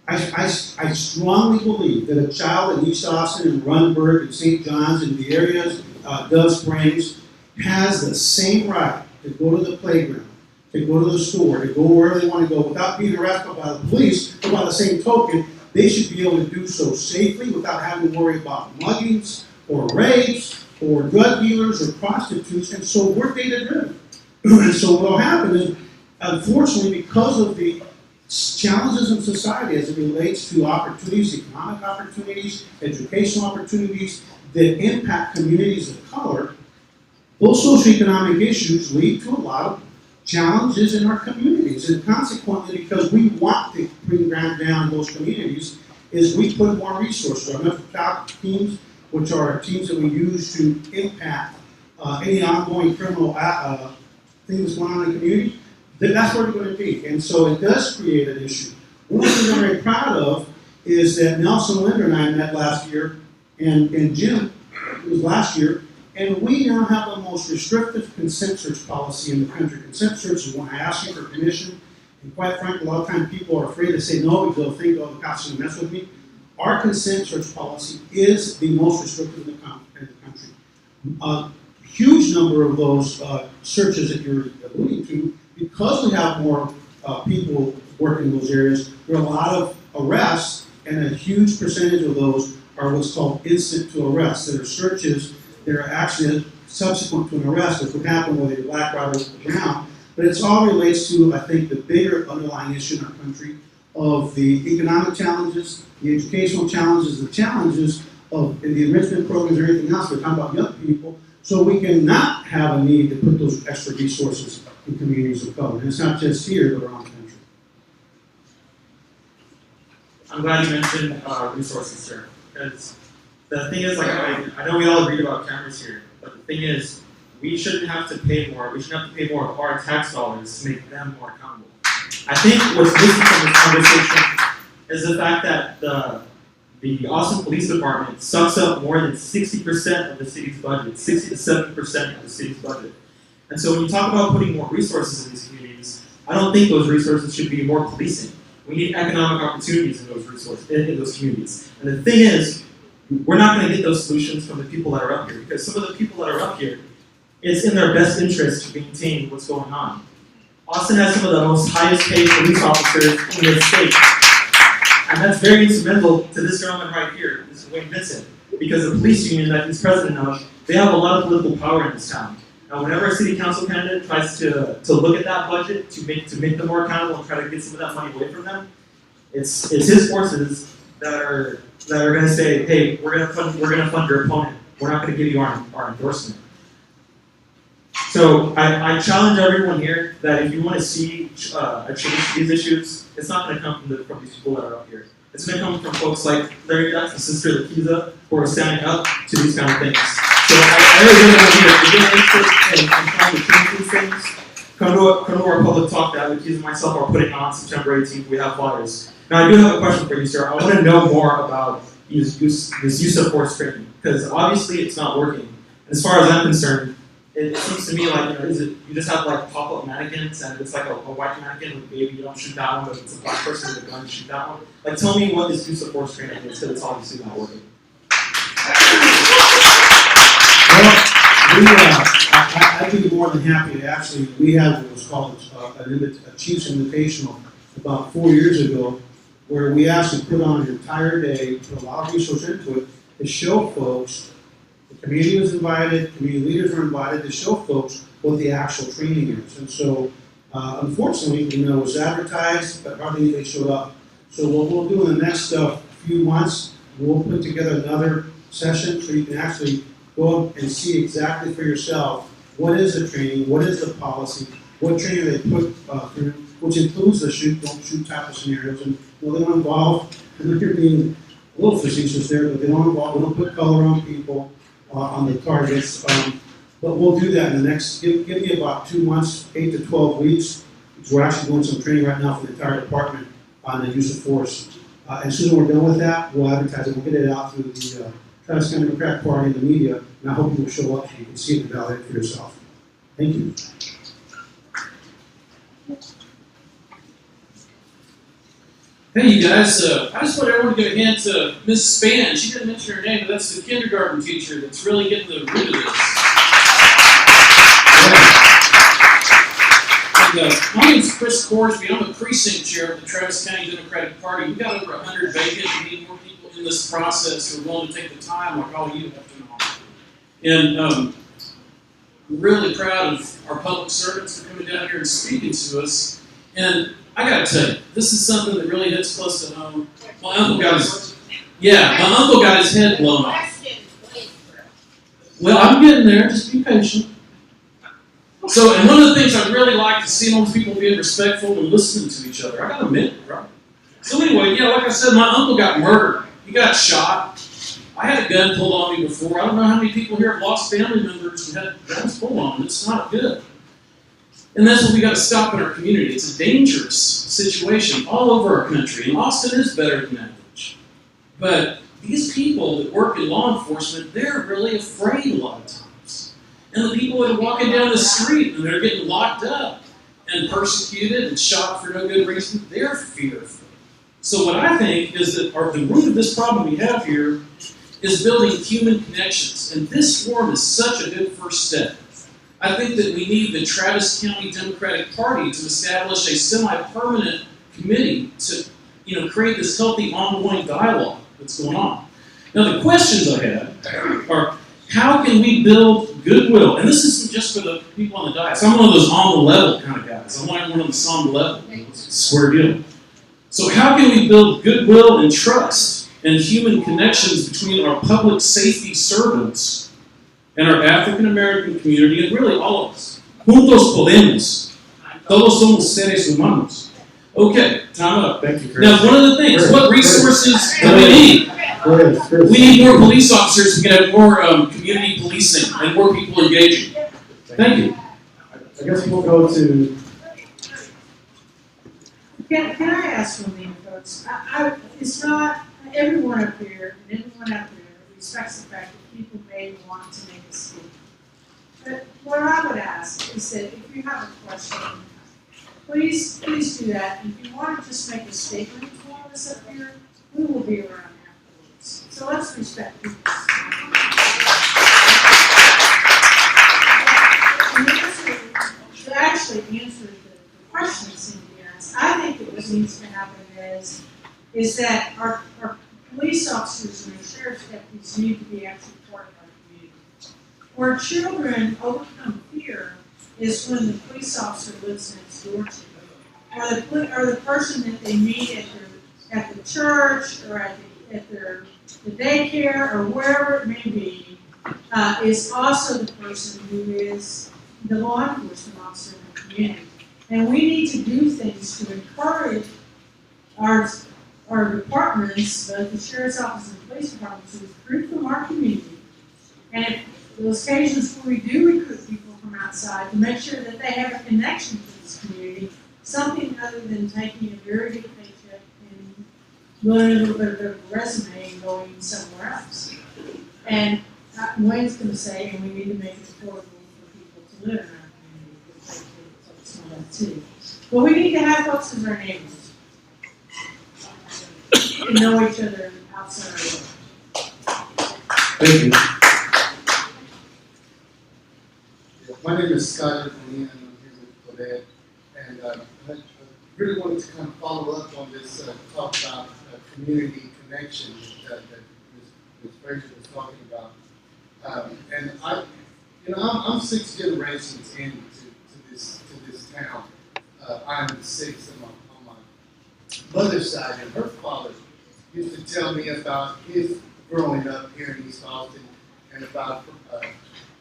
[SPEAKER 4] I strongly believe that a child in East Austin and Runberg and St. John's and the areas, Dove Springs, has the same right to go to the playground, to go to the store, to go wherever they want to go without being arrested by the police, but by the same token, they should be able to do so safely without having to worry about muggings or rapes or drug dealers or prostitutes, and so we're data-driven. And so what will happen is, unfortunately, because of the challenges in society as it relates to opportunities, economic opportunities, educational opportunities that impact communities of color, those socioeconomic issues lead to a lot of challenges in our communities. And consequently, because we want to bring down those communities, is we put more resources. Our mental health teams, which are teams that we use to impact any ongoing criminal things going on in the community, that's where we're going to be. And so it does create an issue. One thing I'm very proud of is that Nelson Linder and I met last year, and Jim, it was last year, and we now have the most restrictive consent search policy in the country. Consent search is when I ask you for permission, and quite frankly, a lot of times people are afraid to say no because they'll think, oh, the cops are going to mess with me. Our consent search policy is the most restrictive in the country. A huge number of those searches that you're alluding to, because we have more people working in those areas, there are a lot of arrests, and a huge percentage of those are what's called instant to arrest. That are searches that are actually subsequent to an arrest, which would happen whether you're black, white, or brown. But it's all relates to, I think, the bigger underlying issue in our country of the economic challenges, the educational challenges, the challenges of in the enrichment programs or anything else. We're talking about young people, so we can not have a need to put those extra resources in communities of color. And it's not just here, but around the country.
[SPEAKER 17] I'm glad you mentioned resources, sir, because the thing is, like, I know we all read about cameras here, but the thing is, we shouldn't have to pay more. We shouldn't have to pay more of our tax dollars to make them more accountable. I think what's missing from this conversation is the fact that the Austin Police Department sucks up more than 60% of the city's budget, 60 to 70% of the city's budget. And so when you talk about putting more resources in these communities, I don't think those resources should be more policing. We need economic opportunities in those resources, in those communities. And the thing is, we're not going to get those solutions from the people that are up here, because some of the people that are up here, it's in their best interest to maintain what's going on. Austin has some of the most highest paid police officers in the state. And that's very instrumental to this gentleman right here, this is Wayne Vincent, because the police union that he's president of, they have a lot of political power in this town. Now, whenever a city council candidate tries to look at that budget to make them more accountable and try to get some of that money away from them, it's his forces that are going to say, hey, we're going to fund your opponent. We're not going to give you our endorsement. So I challenge everyone here that if you want to see a change to these issues, it's not going to come from these people that are up here. It's going to come from folks like Larry Dux and Sister Lakiza who are standing up to these kind of things. So I really want to hear, if you're interested in trying to change these things, come to our public talk that Lakiza and myself are putting on September 18th. We have flyers. Now I do have a question for you, sir. I want to know more about this use of force training, because obviously it's not working. As far as I'm concerned, it seems to me like, you just have like pop-up mannequins, and it's like a white mannequin with a baby, you don't shoot that one, but if it's a black person with a gun, you shoot that one. Like, tell me what this use of force training is, because it's obviously not working.
[SPEAKER 4] Well, I'd be more than happy to actually, we have what was called a Chiefs Invitational about 4 years ago, where we actually put on an entire day, put a lot of resources into it, to show folks. The community was invited, community leaders were invited to show folks what the actual training is. And so, unfortunately, it was advertised, but hardly anybody showed up. So what we'll do in the next few months, we'll put together another session so you can actually go and see exactly for yourself what is the training, what is the policy, what training they put through, which includes the don't shoot type of scenarios. And they don't involve, and you're being a little facetious there, but they don't involve, we don't put color on people. On the targets, but we'll do that in the next, give me about 2 months, 8 to 12 weeks, because we're actually doing some training right now for the entire department on the use of force. As soon as we're done with that, we'll advertise it, we'll get it out through the Travis County Democratic Party and the media, and I hope you will show up so you can see it and validate it for yourself. Thank you.
[SPEAKER 18] Hey, you guys, I just want everyone to give a hand to Ms. Span. She didn't mention her name, but that's the kindergarten teacher that's really getting the root of this. And, my name's Chris Corsby. I'm the precinct chair of the Travis County Democratic Party. We've got over 100 vacant. We need more people in this process who are willing to take the time, like all you have to know. And I'm really proud of our public servants for coming down here and speaking to us. And I gotta tell you, this is something that really hits close to home. My uncle got his head blown off. Well, I'm getting there, just be patient. So, and one of the things I'd really like to see most people being respectful and listening to each other. I got a minute, right? So anyway, yeah, like I said, my uncle got murdered. He got shot. I had a gun pulled on me before. I don't know how many people here have lost family members who had guns pulled on them. It's not good. And that's what we got to stop in our community. It's a dangerous situation all over our country, and Austin is better than average. But these people that work in law enforcement, they're really afraid a lot of times. And the people that are walking down the street and they're getting locked up and persecuted and shot for no good reason, they're fearful. So what I think is that the root of this problem we have here is building human connections. And this forum is such a good first step. I think that we need the Travis County Democratic Party to establish a semi-permanent committee to create this healthy ongoing dialogue that's going on. Now the questions I have are, how can we build goodwill? And this isn't just for the people on the dais. I'm one of those on the level kind of guys. I'm like one of the on the level. It's a square deal. So how can we build goodwill and trust and human connections between our public safety servants and our African American community, and really all of us? Juntos podemos. Todos somos seres humanos. Okay, time up.
[SPEAKER 2] Thank you, Chris.
[SPEAKER 18] Now, one of the things, what resources do we need? We need more police officers. We can have more community policing and more people engaging. Thank you.
[SPEAKER 2] I guess we'll go to,
[SPEAKER 10] Can I ask one thing, folks? It's not, everyone up here and everyone out there respects the fact that people may want to make a statement. But what I would ask is that if you have a question, please do that. If you want to just make a statement to all of us up here, we will be around afterwards. So let's respect people. To actually answer the question Cindy asked, I think that what needs to happen is that our police officers and our sheriff's deputies need to be actually part of our community. Where children overcome fear is when the police officer lives next door to them, or the person that they meet at the church or at the daycare or wherever it may be, is also the person who is the law enforcement officer in the community. And we need to do things to encourage our departments, both the sheriff's office and the police department, to recruit from our community. And if those occasions where we do recruit people from outside, to make sure that they have a connection to this community, something other than taking a very good paycheck and learning a little bit of a resume and going somewhere else. And Wayne's going to say, and we need to make it affordable for people to live in our community, which I focus on that too. But we need to have folks as our neighbors and know each other outside our world.
[SPEAKER 2] thank you.
[SPEAKER 5] My name is Scott Anthony, and I'm here with Claudette. And I really wanted to kind of follow up on this talk about community connection that Ms. Frazier was talking about. And I'm 6 generations into this town. I'm the 6th on my mother's side, and her father used to tell me about his growing up here in East Austin and about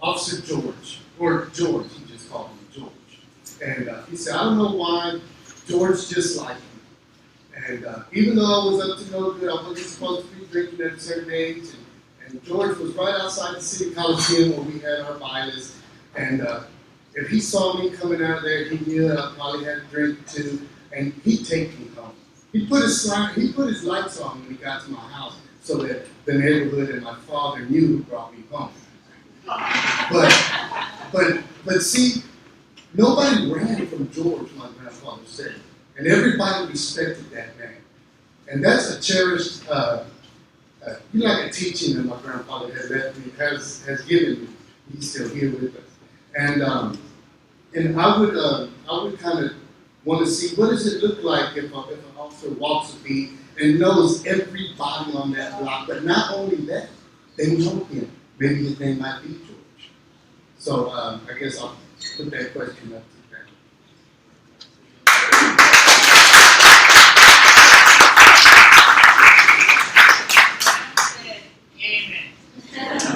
[SPEAKER 5] Officer George, or George, he just called him George. And he said, I don't know why George just liked me. And even though I was up to no good, I wasn't supposed to be drinking at a certain age. And George was right outside the city coliseum where we had our bias. And if he saw me coming out of there, he knew that I probably had a drink or two, and he'd take me home. He put his lights on when he got to my house so that the neighborhood and my father knew who brought me home. But see, nobody ran from George, my grandfather said, and everybody respected that man. And that's a cherished, like a teaching that my grandfather has given me. He's still here with us. And I would kind of want to see what does it look like if an officer walks a beat and knows everybody on that block, but not only that, they know him. Maybe his name might be George. So I guess I'll put that question up to them.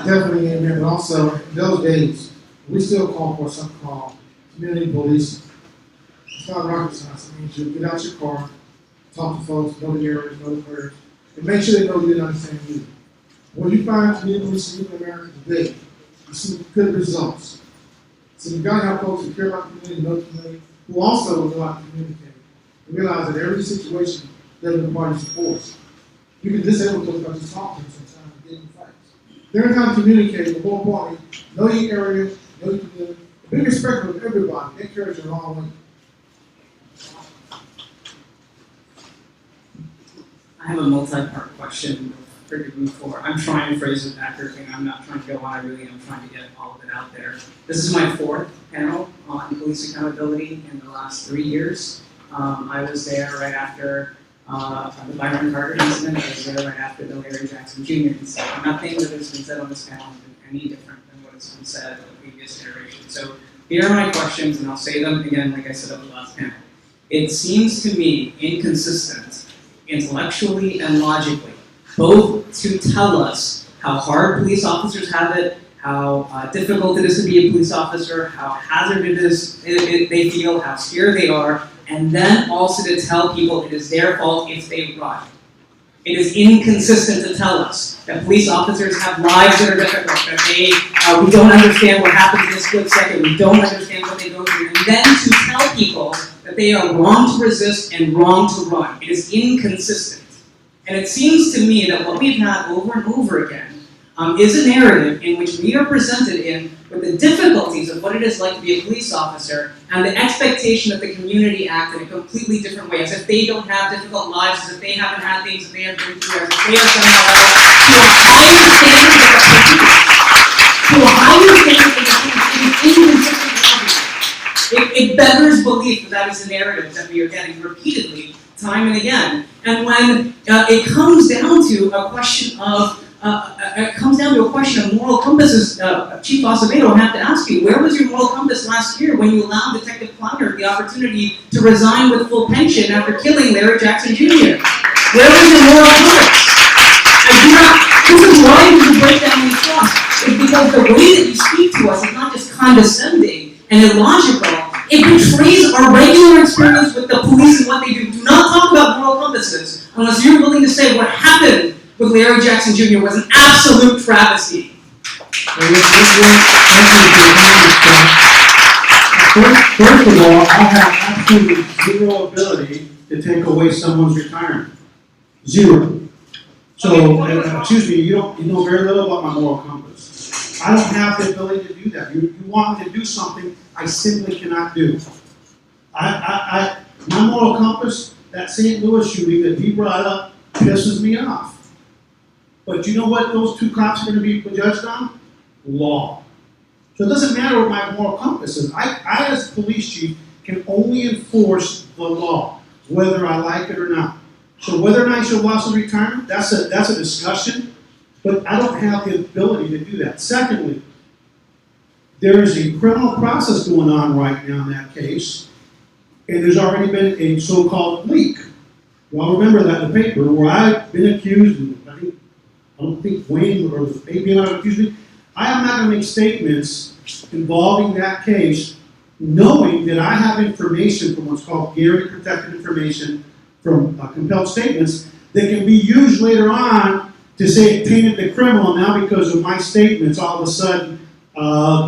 [SPEAKER 5] Definitely amen, but also in those days, we still call for something called community policing. It's not rocket science. It means you get out your car, talk to folks, know the areas, know the prayers, and make sure they know you and understand you. When you find community policing in America today, you see good results. So you've got to have folks who care about the community, know the community, who also know how to communicate, and realize that every situation doesn't require force. You can disable folks by just talking to them sometimes and getting fights. Learn how to communicate, but more importantly, know your area, know your community, be respectful of everybody, encourage your own way.
[SPEAKER 19] I have a multi-part question. Forgive me for, I'm trying to phrase it accurately. I'm not trying to go on. I really am trying to get all of it out there. This is my 4th panel on police accountability in the last 3 years. I was there right after the Byron Carter incident. I was there right after the Larry Jackson Jr. incident. Nothing that has been said on this panel has been any different than what has been said in the previous iteration. So here are my questions, and I'll say them again like I said on the last panel. It seems to me inconsistent, intellectually and logically, both to tell us how hard police officers have it, how difficult it is to be a police officer, how hazardous they feel, how scared they are, and then also to tell people it is their fault if they run. It is inconsistent to tell us that police officers have lives that are difficult, that we don't understand what happens in a split second, we don't understand what they go through, and then to tell people that they are wrong to resist and wrong to run. It is inconsistent. And it seems to me that what we've had over and over again is a narrative in which we are presented in with the difficulties of what it is like to be a police officer and the expectation that the community act in a completely different way, as if they don't have difficult lives, as if they haven't had things that they have been through, as if they are somehow to a higher standard of the police. To a higher standard of the police. It is inconsistent with everything. It beggars belief that is the narrative that we are getting repeatedly, time and again. And when it comes down to a question of moral compasses, Chief Acevedo, I have to ask you, where was your moral compass last year when you allowed Detective Kleiner the opportunity to resign with full pension after killing Larry Jackson Jr.? Where was your moral compass? This is why you break down these trust. It's because the way that you speak to us is not just condescending and illogical. It betrays our regular experience with the police and what they do. Do not talk about moral compasses unless you're willing to say what happened with Larry Jackson Jr. was an absolute travesty.
[SPEAKER 4] First of all, I have absolutely zero ability to take away someone's retirement. Zero. So, excuse me, you know very little about my moral compass. I don't have the ability to do that. You want me to do something I simply cannot do. My moral compass, that St. Louis shooting that he brought up, pisses me off. But you know what those two cops are going to be judged on? Law. So it doesn't matter what my moral compass is. I as police chief, can only enforce the law, whether I like it or not. So whether or not I should loss of retirement, that's a discussion, but I don't have the ability to do that. Secondly, there is a criminal process going on right now in that case, and there's already been a so-called leak. Y'all remember that in the paper where I've been accused, and I don't think Wayne or the ABN accused me. I am not going to make statements involving that case, knowing that I have information from what's called Gary protected information from compelled statements that can be used later on to say it tainted the criminal. Now because of my statements, all of a sudden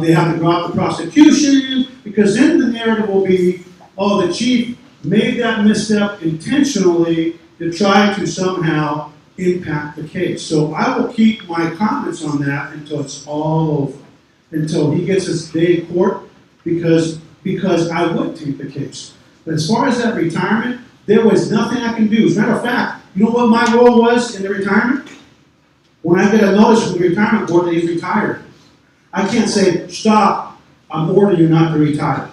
[SPEAKER 4] they have to drop the prosecution, because then the narrative will be, oh, the chief made that misstep intentionally to try to somehow impact the case. So I will keep my comments on that until it's all over, until he gets his day in court, because I would take the case. But as far as that retirement, there was nothing I can do. As a matter of fact, you know what my role was in the retirement? When I get a notice from the retirement board that he's retired, I can't say, stop, I'm ordering you not to retire.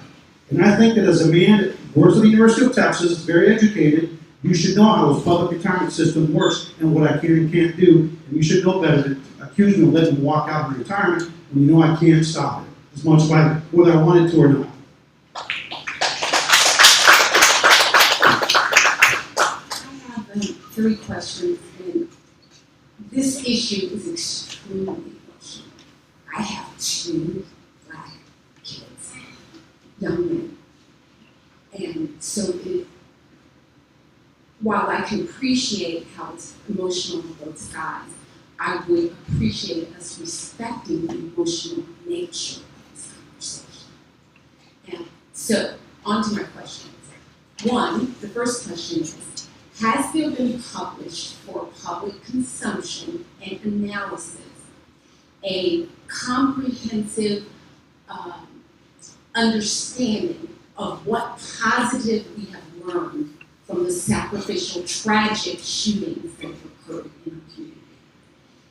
[SPEAKER 4] And I think that as a man that works at the University of Texas, very educated, you should know how this public retirement system works and what I can and can't do, and you should know better than accuse me of letting me walk out of retirement when you know I can't stop it, as much as whether I wanted to or not.
[SPEAKER 11] I have 3 questions, and this issue is extremely emotional. I have 2 black kids, young men, and so while I can appreciate how it's emotional on both sides, I would appreciate us respecting the emotional nature of this conversation. And so, on to my questions. 1, the first question is, has there been published for public consumption and analysis a comprehensive understanding of what positive we have learned from the sacrificial, tragic shootings that have occurred in our community?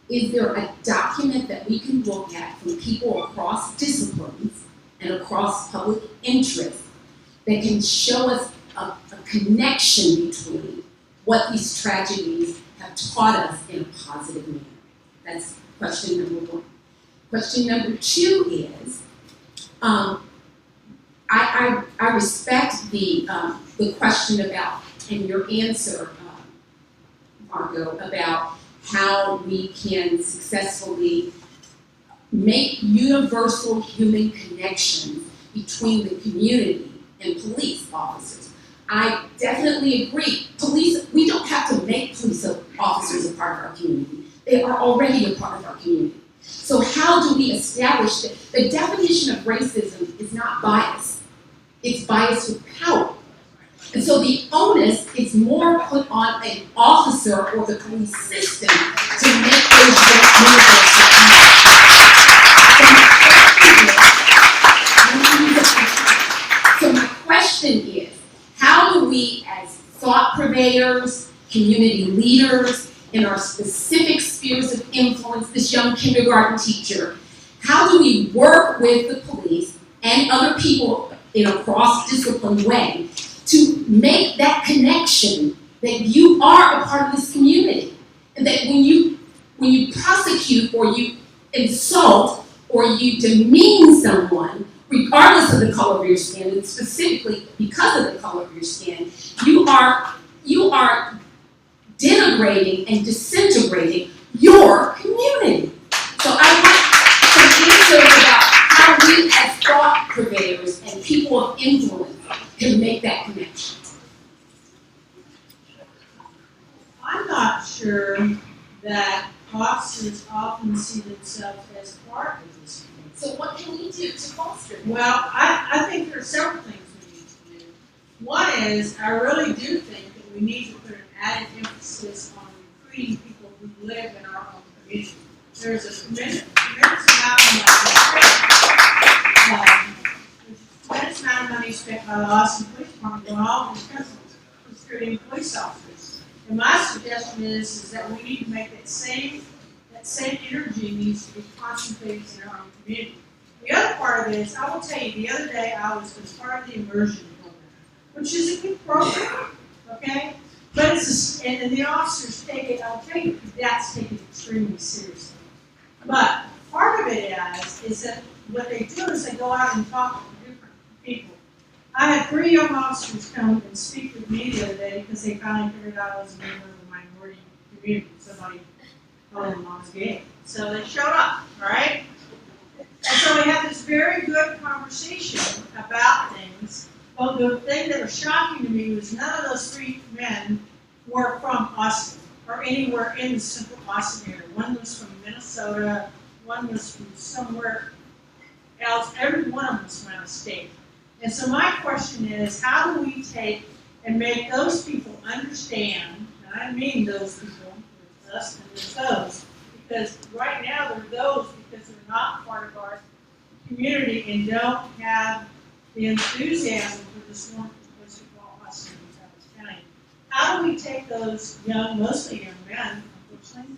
[SPEAKER 11] Is there a document that we can look at from people across disciplines and across public interest that can show us a connection between what these tragedies have taught us in a positive manner? That's question number 1. Question number 2 is, I respect the question about, and your answer, Margot, about how we can successfully make universal human connections between the community and police officers. I definitely agree. Police, we don't have to make police officers
[SPEAKER 20] part of our community. They are already a part of our community. So how do we establish that? The definition of racism is not bias. It's bias with power. And so the onus is more put on an officer or the police system to make those So my question is, how do we as thought purveyors, community leaders, in our specific spheres of influence, this young kindergarten teacher, how do we work with the police and other people in a cross-disciplined way to make that connection that you are a part of this community? And that when you prosecute or you insult or you demean someone, regardless of the color of your skin, and specifically because of the color of your skin, you are denigrating and disintegrating your community. So I want some answers about how we as thought purveyors and people of influence can make that connection.
[SPEAKER 10] I'm not sure that officers often see themselves as part of this community.
[SPEAKER 20] So what can we do to foster that?
[SPEAKER 10] Well, I think there are several things we need to do. One is, I really do think that we need to put an added emphasis on recruiting people who live in our own community. There's a tremendous amount of money spent by the Austin Police Department going all over the country recruiting police officers. And my suggestion is that we need to make that same energy needs to be concentrated in our own community. The other part of it is, I will tell you, the other day I was part of the immersion program, which is a good program, okay? But and the officers take it, I'll tell you, cadets take it extremely seriously. But part of it is that what they do is they go out and talk to different people. I had 3 young officers come and speak with me the other day because they finally figured out I was a member of the minority community. Somebody told them I was gay. So they showed up, all right? And so we had this very good conversation about things. Well, the thing that was shocking to me was none of those 3 men were from Austin or anywhere in the central Austin area. One was from Minnesota, one was from somewhere else. Every one of them was from out of state. And so my question is, how do we take and make those people understand, and I mean those people, there's us and there's those, because right now they're those because they're not part of our community and don't have the enthusiasm for this one place we call Austin and Travis County. How do we take those young, mostly young men, unfortunately,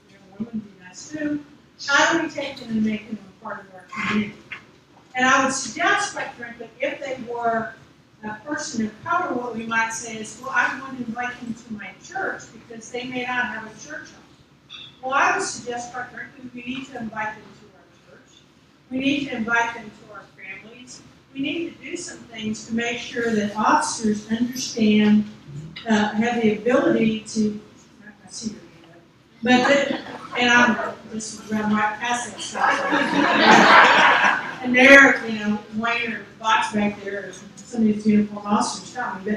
[SPEAKER 10] young women would be nice too, how do we take them and make them a part of our community? And I would suggest, quite frankly, if they were a person of color, what we might say is, well, I'm going to invite them to my church because they may not have a church home. Well, I would suggest, quite frankly, we need to invite them to our church. We need to invite them to our families. We need to do some things to make sure that officers understand, have the ability to, I see your hand up, but, and I'm just run right past that stuff. And there, Wayne or Fox back there, or some of these uniform officers tell me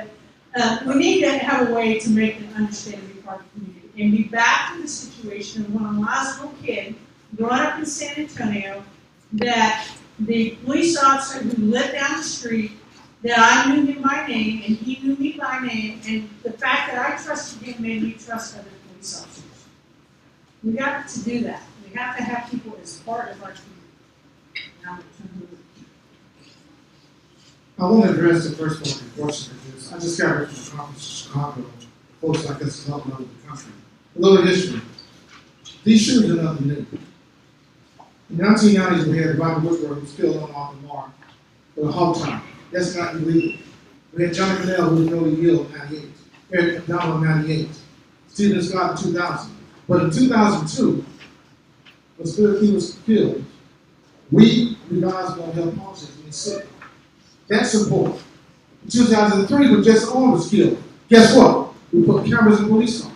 [SPEAKER 10] that we need to have a way to make them understand and be part of the community. And be back to the situation of when I was a little kid, growing up in San Antonio, that the police officer who lived down the street, that I knew him by name, and he knew me by name, and the fact that I trusted him made me trust other police officers. We got to do that. We have to have people as part of our community.
[SPEAKER 5] I want to address the first part of the question because I just got back from a conference in Chicago, folks like us all over the country. A little history. These shootings are nothing new. In the 1990s, we had Robert Woodward who was killed on off the mark for the whole time. That's not illegal. We had Johnny Cannell who was really ill in 98. Eric McDonald in 98. Stephen Scott in 2000. But in 2002, when he was killed, we revised mental health policies in the city. That's important. In 2003, when Jesse Owens was killed, guess what? We put cameras in police cars.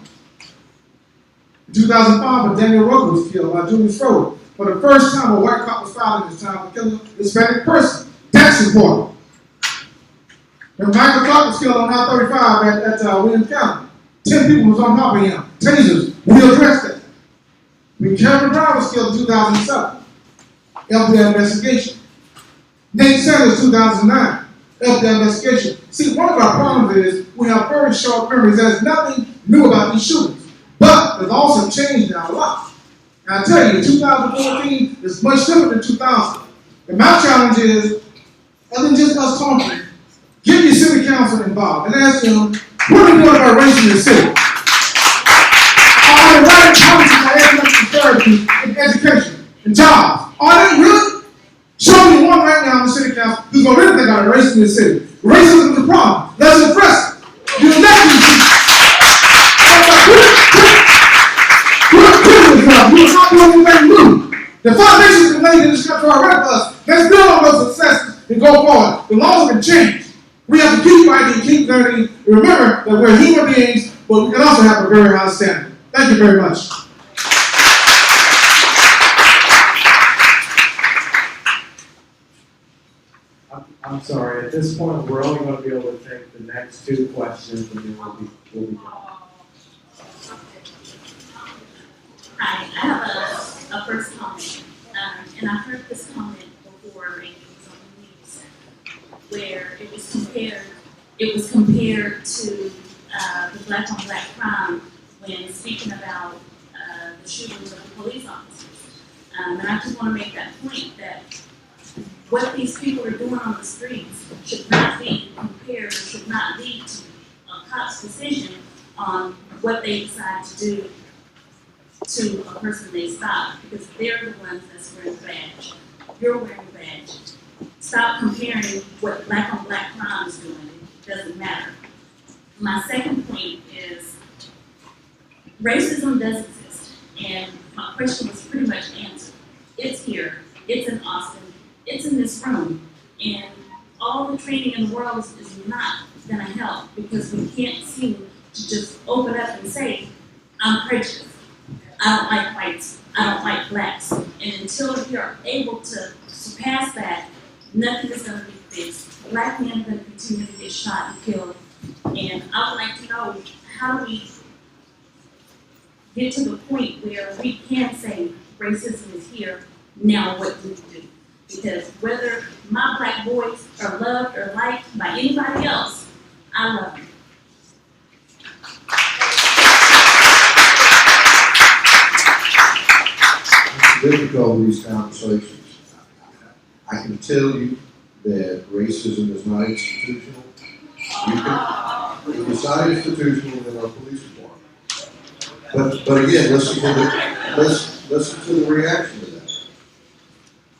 [SPEAKER 5] In 2005, when Daniel Roker was killed by Julius Schroeder, for the first time, a white cop was found in this town for killing a Hispanic person. That's important. When Michael Clark was killed on I-35 at Williams County, 10 people was on top of him. Tasers. We addressed that. We Kevin Brown was killed in 2007. FBI investigation. Nate Sanders, 2009. FBI investigation. See, one of our problems is we have very short memories. There's nothing new about these shootings. But the laws have changed now a lot. And I tell you, 2014 is much different than 2000. And my challenge is, other than just us talking, get your city council involved and ask them, what are we doing about race in the city? Are they writing policies on economic therapy and education and jobs? Are they really? Show me one right now in the city council who's going to really think about race in the city. Racism is a problem. Let's address it. You're elected people. We're not doing anything new. The foundation has been laid in this country already for us. Let's build on those successes and go forward. The laws have been changed. We have to keep fighting, keep learning, and remember that we're human beings, but we can also have a very high standard. Thank you very much.
[SPEAKER 2] I'm sorry, at this point, we're only going to be able to take the next 2 questions, and then we'll be done.
[SPEAKER 21] Hi, I have a first comment, and I've heard this comment before, and it was on the news, where it was compared to the black on black crime when speaking about the shootings of the police officers. And I just want to make that point that what these people are doing on the streets should not be compared, should not lead to a cop's decision on what they decide to do to a person they stop, because they're the ones that's wearing the badge. You're wearing the badge. Stop comparing what black on black crime is doing. It doesn't matter. My second point is racism does exist, and my question was pretty much answered. It's here. It's in Austin. It's in this room. And all the training in the world is not going to help, because we can't seem to just open up and say, I'm prejudiced. I don't like whites. I don't like blacks. And until we are able to surpass that, nothing is going to be fixed. Black men are going to continue to get shot and killed. And I would like to know, how do we get to the point where we can say racism is here, now what do we do? Because whether my black boys are loved or liked by anybody else, I love them.
[SPEAKER 7] It's difficult with these conversations. I can tell you that racism is not institutional. It's not institutional in our police department. But again, listen to the reaction to that.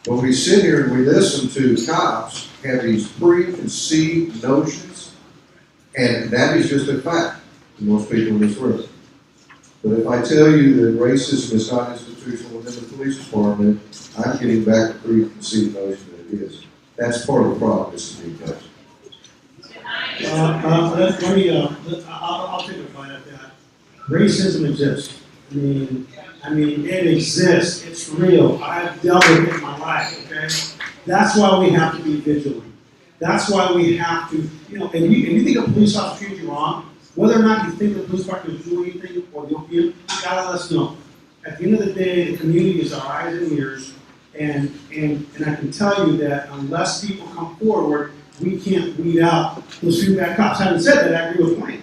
[SPEAKER 7] When we sit here and we listen to cops have these preconceived notions, and that is just a fact to most people in this room. But if I tell you that racism is not institutional within the police department, I'm getting back the preconceived notion that it is. That's part of the problem, Mr. Deacon.
[SPEAKER 4] I'll take a bite at that. Racism exists. I mean, it exists. It's real. I've dealt with it in my life, okay? That's why we have to be vigilant. That's why we have to, if you think a police officer treated you wrong, whether or not you think the police officer is doing anything or you gotta let us know. At the end of the day, the community is our eyes and ears, and I can tell you that unless people come forward, we can't weed out those few bad cops. Having said that, I agree with Wayne.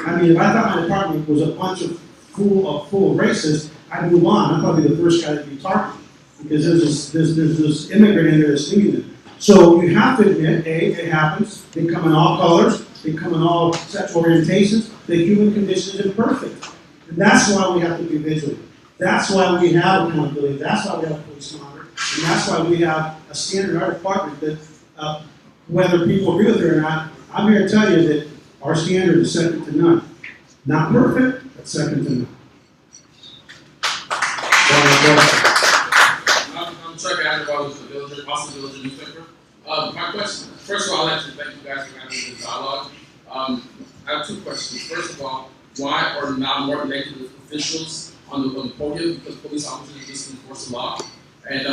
[SPEAKER 4] I mean, if I thought my department was a bunch of full racists, I'd move on. I'm probably the first guy to be targeted, because there's this immigrant in there that's doing it. So you have to admit, it happens. They come in all colors. They come in all sexual orientations. The human condition is imperfect. And that's why we have to be vigilant. That's why we have accountability. That's why we have a police monitor. And that's why we have a standard in our department that, whether people agree with it or not, I'm here to tell you that our standard is second to none. Not perfect, but second to none.
[SPEAKER 18] I'm Chuck Agarwal with the Villager, Austin Villager newspaper. My question, first of all, I'd like to thank you guys for having this dialogue. I have 2 questions. First of all, why are not more elected officials on the podium, because police officers just enforce the law? And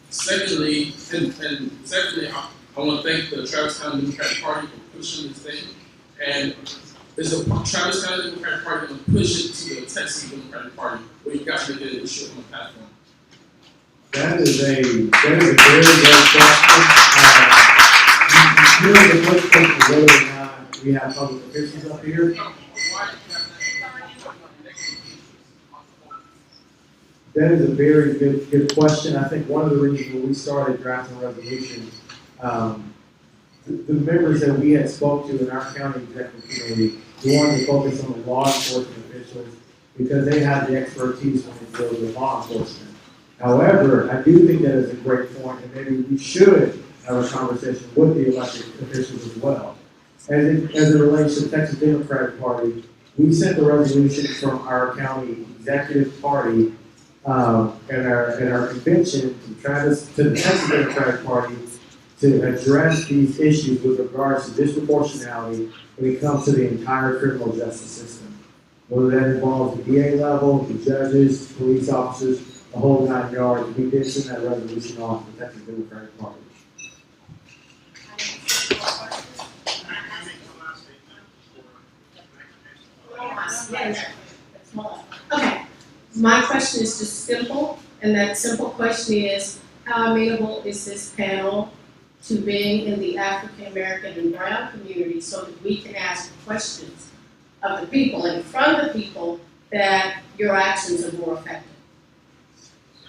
[SPEAKER 18] secondly, I want to thank the Travis County Democratic Party for pushing this thing. And is the Travis County Democratic Party going to push it to the Texas Democratic Party, or you guys make it an issue on the platform?
[SPEAKER 2] That is a very good question. Really, the first question is whether or not we have public officials up here. That is a very good question. I think one of the reasons when we started drafting a resolution, the members that we had spoke to in our county executive committee, we wanted to focus on the law enforcement officials because they have the expertise when it deals with law enforcement. However, I do think that is a great point, and maybe we should have a conversation with the elected officials as well. As it relates to the Texas Democratic Party, we sent the resolution from our county executive party at our convention to the Texas Democratic Party to address these issues with regards to disproportionality when it comes to the entire criminal justice system. Whether that involves the DA level, the judges, police officers, the whole 9 yards, we did send that resolution off to the Texas Democratic Party.
[SPEAKER 20] Okay, my question is just simple, and that simple question is, how amenable is this panel to being in the African American and Brown community so that we can ask questions of the people in front of the people that your actions are more effective?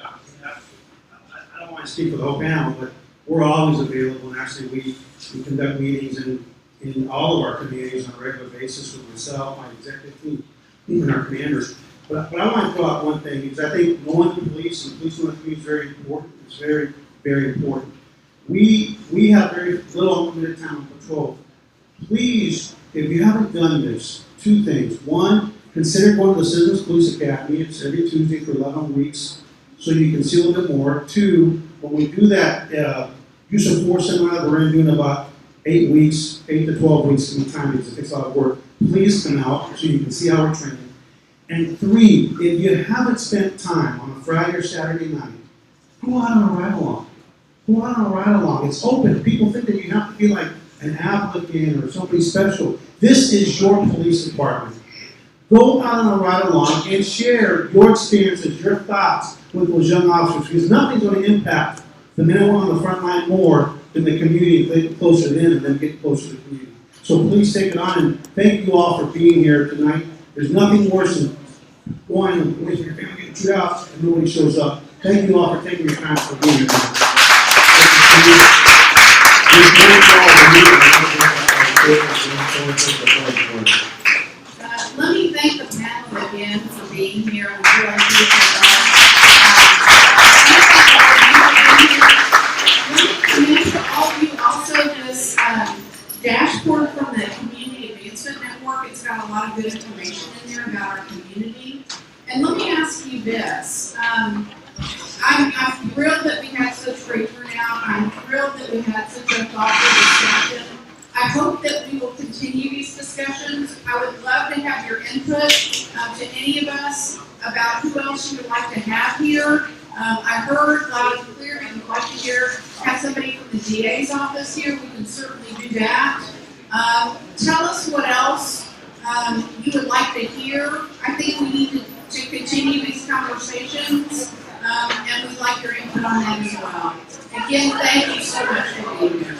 [SPEAKER 4] I don't want to speak for the whole panel, but we're always available, and actually we conduct meetings in all of our communities on a regular basis with myself, my executive team, even our commanders. But I want to throw out one thing, because I think knowing the police and policing the community is very important. It's very, very important. We have very little limited time on patrol. Please, if you haven't done this, 2 things. 1, consider going to the Citizens Police Academy. It's every Tuesday for 11 weeks, so you can see a little bit more. 2, when we do that use of force seminar, we're doing about 8 weeks, 8 to 12 weeks in time, because it takes a lot of work. Please come out so you can see how we're training. And 3, if you haven't spent time on a Friday or Saturday night, go out on a ride-along. Go out on a ride-along. It's open. People think that you have to be like an applicant or somebody special. This is your police department. Go out on a ride-along and share your experiences, your thoughts with those young officers, because nothing's going to impact the men and women on the front line more than the community. If they get closer to them and then get closer to the community. So please take it on, and thank you all for being here tonight. There's nothing worse than going and waiting for your family to get chewed out and nobody shows up. Thank you all for taking your time for being here tonight.
[SPEAKER 1] Let me thank the panel again for being here. I'm really appreciate to all of you. Also, this dashboard from the Community Advancement Network, it's got a lot of good information in there about our community. And let me ask you this. I'm thrilled that we had such great turnout. I'm thrilled that we had such a thoughtful discussion. I hope that we will continue these discussions. I would love to have your input to any of us about who else you would like to have here. I heard loud and clear that you'd like to have somebody from the DA's office here. We can certainly do that. Tell us what else you would like to hear. I think we need to continue these conversations, and we'd like your input on that as well. Again, thank you so much for being here.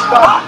[SPEAKER 6] Stop.